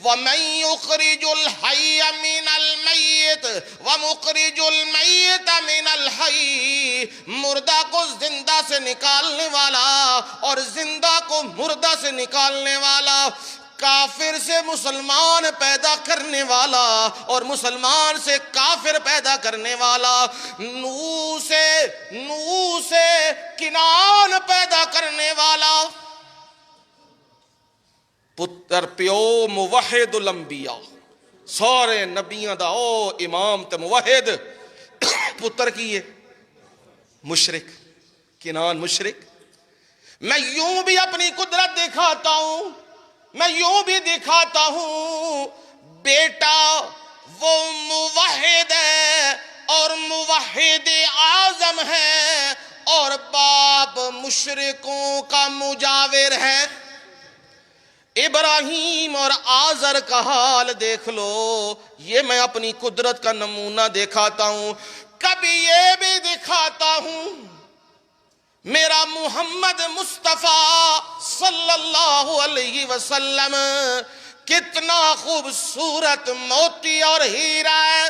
وَمَن يُخْرِجُ الْحَيَّ مِنَ الْمَيِّتِ وَمُخْرِجُ الْمَيِّتَ مِنَ الْحَيِّ، مردہ کو زندہ سے نکالنے والا اور زندہ کو مردہ سے نکالنے والا، کافر سے مسلمان پیدا کرنے والا اور مسلمان سے کافر پیدا کرنے والا، نوح سے کنعان پیدا کرنے والا، پتر پیو موحد الانبیاء، سارے نبیاں دا او امام تے موحد، پتر کی ہے مشرک، کنعان مشرک۔ میں یوں بھی اپنی قدرت دکھاتا ہوں، میں یوں بھی دکھاتا ہوں، بیٹا وہ موحد ہے اور موحد اعظم ہے، اور باپ مشرکوں کا مجاور ہے۔ ابراہیم اور آزر کا حال دیکھ لو، یہ میں اپنی قدرت کا نمونہ دکھاتا ہوں۔ کبھی یہ بھی دکھاتا ہوں میرا محمد مصطفیٰ صلی اللہ علیہ وسلم کتنا خوبصورت موتی اور ہیرا ہے،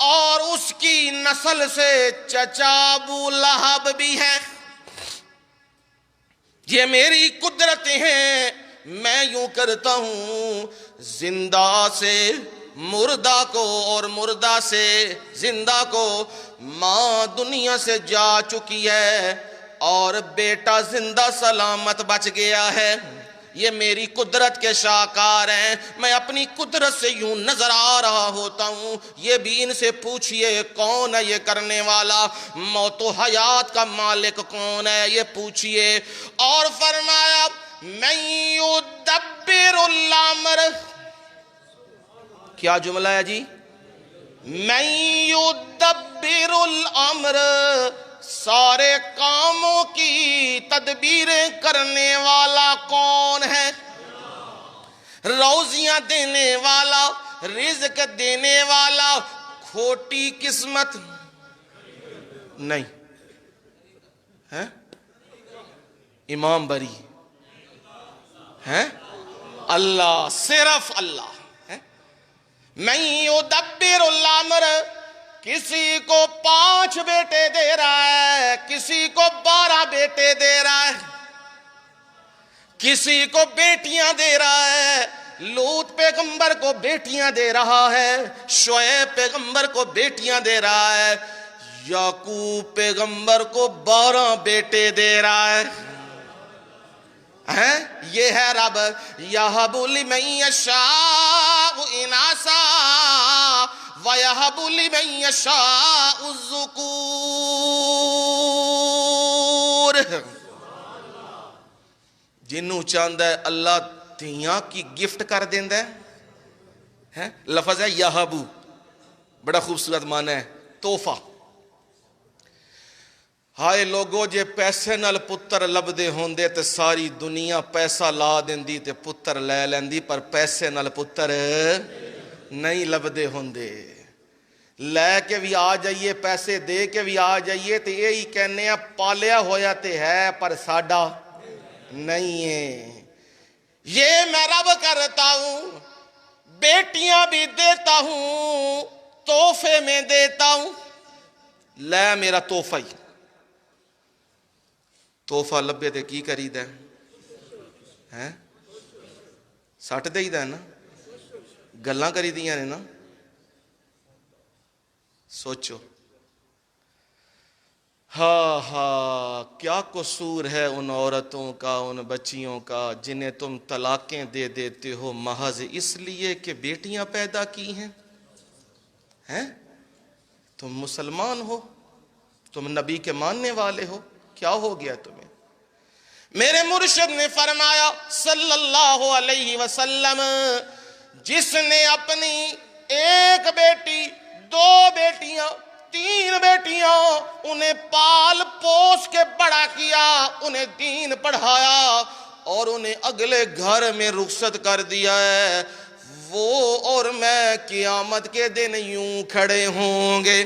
اور اس کی نسل سے چچا ابو لہب بھی ہے۔ یہ میری قدرتیں ہیں، میں یوں کرتا ہوں، زندہ سے مردہ کو اور مردہ سے زندہ کو۔ ماں دنیا سے جا چکی ہے اور بیٹا زندہ سلامت بچ گیا ہے، یہ میری قدرت کے شاہکار ہیں۔ میں اپنی قدرت سے یوں نظر آ رہا ہوتا ہوں، یہ بھی ان سے پوچھئے کون ہے یہ کرنے والا، موت و حیات کا مالک کون ہے یہ پوچھئے۔ اور فرمایا من یدبر الامر، کیا جملہ ہے جی؟ من یدبر الامر، سارے کاموں کی تدبیریں کرنے والا کون ہے؟ روزیاں دینے والا، رزق دینے والا، کھوٹی قسمت نہیں ہے، امام بری ہے اللہ، صرف اللہ ہے۔ من یدبر الامر، کسی کو 5 بیٹے دے رہا ہے، کسی کو 12 بیٹے دے رہا ہے، کسی کو بیٹیاں دے رہا ہے۔ لوط پیغمبر کو بیٹیاں دے رہا ہے، شعیب پیغمبر کو بیٹیاں دے رہا ہے، یعقوب پیغمبر کو 12 بیٹے دے رہا ہے۔ یہ ہے رب، یَہَبُ لِمَن یَشَاءُ اِنَاثًا وَیَہَبُ لِمَن یَشَاءُ الذُّکُورَ، جنوں چاہندہ ہے اللہ دھیاں کی گفٹ کر دیندہ ہے۔ لفظ ہے یہبو، بڑا خوبصورت معنی ہے تحفہ۔ ہائے لوگو جے پیسے نال پتر لبدے ہوندے تے ساری دنیا پیسہ لا دیندی تے پتر لے لیندی، پر پیسے نال پتر نہیں لبدے ہوندے۔ لے کے بھی آ جائیے، پیسے دے کے بھی آ جائیے تے یہی کہنے ہیں پالیا ہویا تے ہے پر ساڈا نہیں ہے۔ یہ میں رب کرتا ہوں، بیٹیاں بھی دیتا ہوں، تحفے میں دیتا ہوں۔ لے میرا تحفہ ہی، تحفہ لبے تے کی کری دے ہیں؟ سٹ دئی دا ہے نا، گلاں کری دیاں نے نا۔ سوچو کیا قصور ہے ان عورتوں کا، ان بچیوں کا جنہیں تم طلاقیں دے دیتے ہو محض اس لیے کہ بیٹیاں پیدا کی ہیں؟ تم مسلمان ہو، تم نبی کے ماننے والے ہو، کیا ہو گیا تمہیں؟ میرے مرشد نے فرمایا صلی اللہ علیہ وسلم، جس نے اپنی ایک بیٹی، دو بیٹیاں، تین بیٹیاں، انہیں پال پوس کے بڑا کیا، انہیں دین پڑھایا اور انہیں اگلے گھر میں رخصت کر دیا ہے، وہ اور میں قیامت کے دن یوں کھڑے ہوں گے،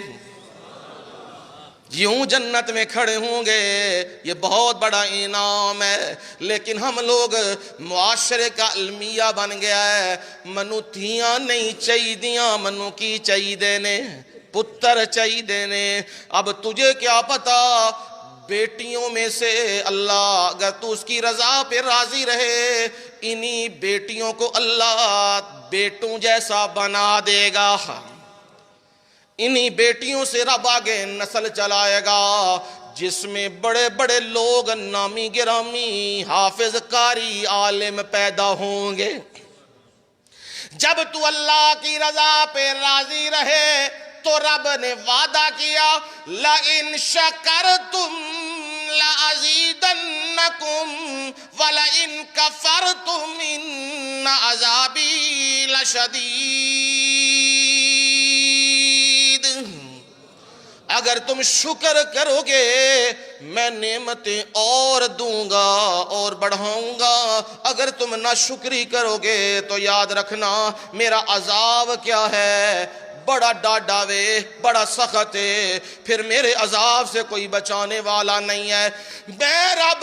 یوں جنت میں کھڑے ہوں گے۔ یہ بہت بڑا انعام ہے، لیکن ہم لوگ معاشرے کا المیہ بن گیا ہے۔ منو تھیاں نہیں چاہی دیاں، منو کی چاہی دینے، پتر چاہی دینے۔ اب تجھے کیا پتا بیٹیوں میں سے اللہ اگر تو اس کی رضا پہ راضی رہے، انہی بیٹیوں کو اللہ بیٹوں جیسا بنا دے گا، انہی بیٹیوں سے رب آگے نسل چلائے گا، جس میں بڑے بڑے لوگ نامی گرامی حافظ قاری عالم پیدا ہوں گے۔ جب تو اللہ کی رضا پہ راضی رہے تو رب نے وعدہ کیا لَإِن شَكَرْتُمْ لَأَزِيدَنَّكُمْ وَلَإِن كَفَرْتُمْ إِنَّ عَذَابِي لَشَدِيدٌ۔ اگر تم شکر کرو گے میں نعمتیں اور دوں گا اور بڑھاؤں گا، اگر تم نہ شکری کرو گے تو یاد رکھنا میرا عذاب کیا ہے، بڑا ڈاڈا وے، بڑا سخت ہے، پھر میرے عذاب سے کوئی بچانے والا نہیں ہے۔ میں رب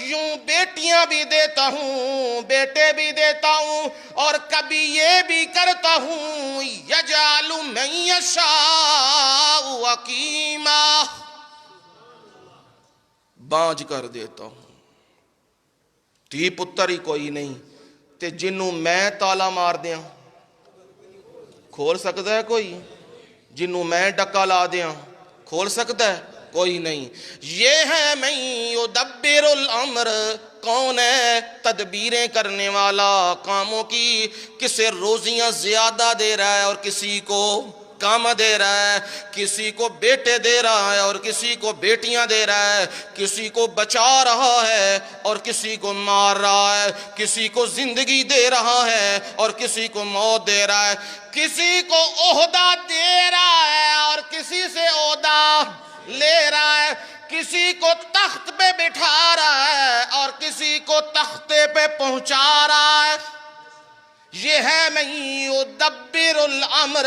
یوں بیٹیاں بھی دیتا ہوں، بیٹے بھی دیتا ہوں، اور کبھی یہ بھی کرتا ہوں یجعل من یشاء عقیما، بانج کر دیتا ہوں۔ تھی پتر ہی کوئی نہیں تے جنوں میں تالا مار دیاں، کھول سکتا ہے کوئی؟ جنوں میں ڈکا لا دیاں کھول سکتا ہے کوئی نہیں۔ یہ ہے من یدبر الامر، کون ہے تدبیریں کرنے والا کاموں کی، کسے روزیاں زیادہ دے رہا ہے اور کسی کو کام دے رہا ہے، کسی کو بیٹے دے رہا ہے اور کسی کو بیٹیاں دے رہا ہے، کسی کو بچا رہا ہے اور کسی کو مار رہا ہے، کسی کو زندگی دے رہا ہے اور کسی کو موت دے رہا ہے، کسی کو عہدہ دے رہا ہے اور کسی سے عہدہ لے رہا ہے، کسی کو تخت پہ بٹھا رہا ہے اور کسی کو تختے پہ پہنچا رہا ہے۔ یہ ہے من یدبر الامر،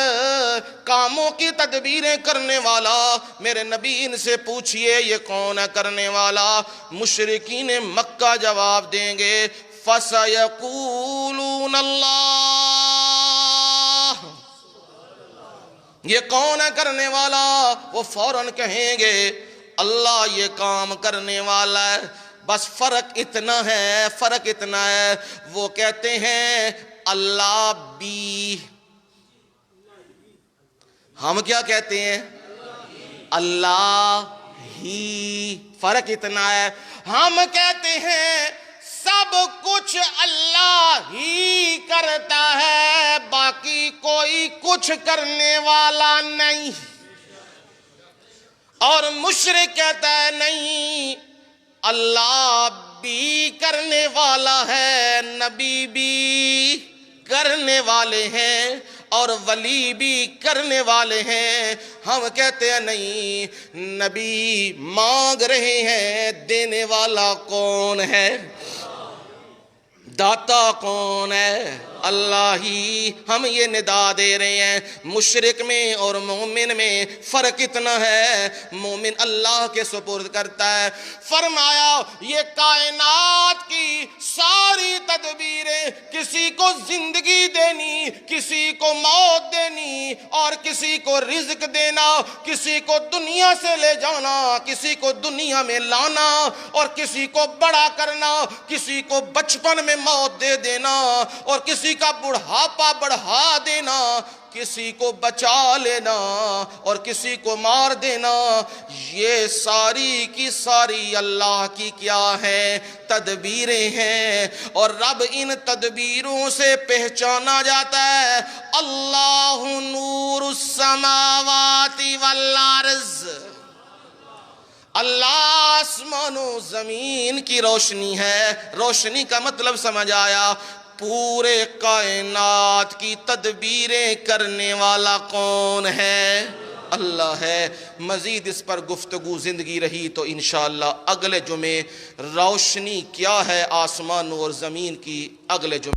کاموں کی تدبیریں کرنے والا۔ میرے نبی ان سے پوچھئے یہ کون ہے کرنے والا؟ مشرکین مکہ جواب دیں گے فَسَيَقُولُونَ اللَّهُ، یہ کون ہے کرنے والا؟ وہ فوراً کہیں گے اللہ یہ کام کرنے والا ہے۔ بس فرق اتنا ہے، وہ کہتے ہیں اللہ بھی، ہم کیا کہتے ہیں؟ اللہ ہی۔ فرق اتنا ہے، ہم کہتے ہیں سب کچھ اللہ ہی کرتا ہے، باقی کوئی کچھ کرنے والا نہیں، اور مشرک کہتا ہے نہیں اللہ بھی کرنے والا ہے، نبی بھی کرنے والے ہیں، اور ولی بھی کرنے والے ہیں۔ ہم کہتے ہیں نہیں، نبی مانگ رہے ہیں، دینے والا کون ہے؟ داتا کون ہے؟ اللہ ہی۔ ہم یہ ندا دے رہے ہیں۔ مشرک میں اور مومن میں فرق اتنا ہے، مومن اللہ کے سپرد کرتا ہے۔ فرمایا یہ کائنات کی ساری تدبیریں، کسی کو زندگی دینی، کسی کو موت دینی، اور کسی کو رزق دینا، کسی کو دنیا سے لے جانا، کسی کو دنیا میں لانا، اور کسی کو بڑا کرنا، کسی کو بچپن میں موت دے دینا، اور کسی کا بڑھاپا بڑھا دینا، کسی کو بچا لینا اور کسی کو مار دینا، یہ ساری کی ساری اللہ کی کیا ہے؟ تدبیریں ہیں۔ اور رب ان تدبیروں سے پہچانا جاتا ہے، اللہ نور السماوات والارض، اللہ آسمان و زمین کی روشنی ہے۔ روشنی کا مطلب سمجھ آیا؟ پورے کائنات کی تدبیریں کرنے والا کون ہے؟ اللہ ہے۔ مزید اس پر گفتگو زندگی رہی تو انشاءاللہ اگلے جمعے روشنی کیا ہے آسمان اور زمین کی، اگلے جمعے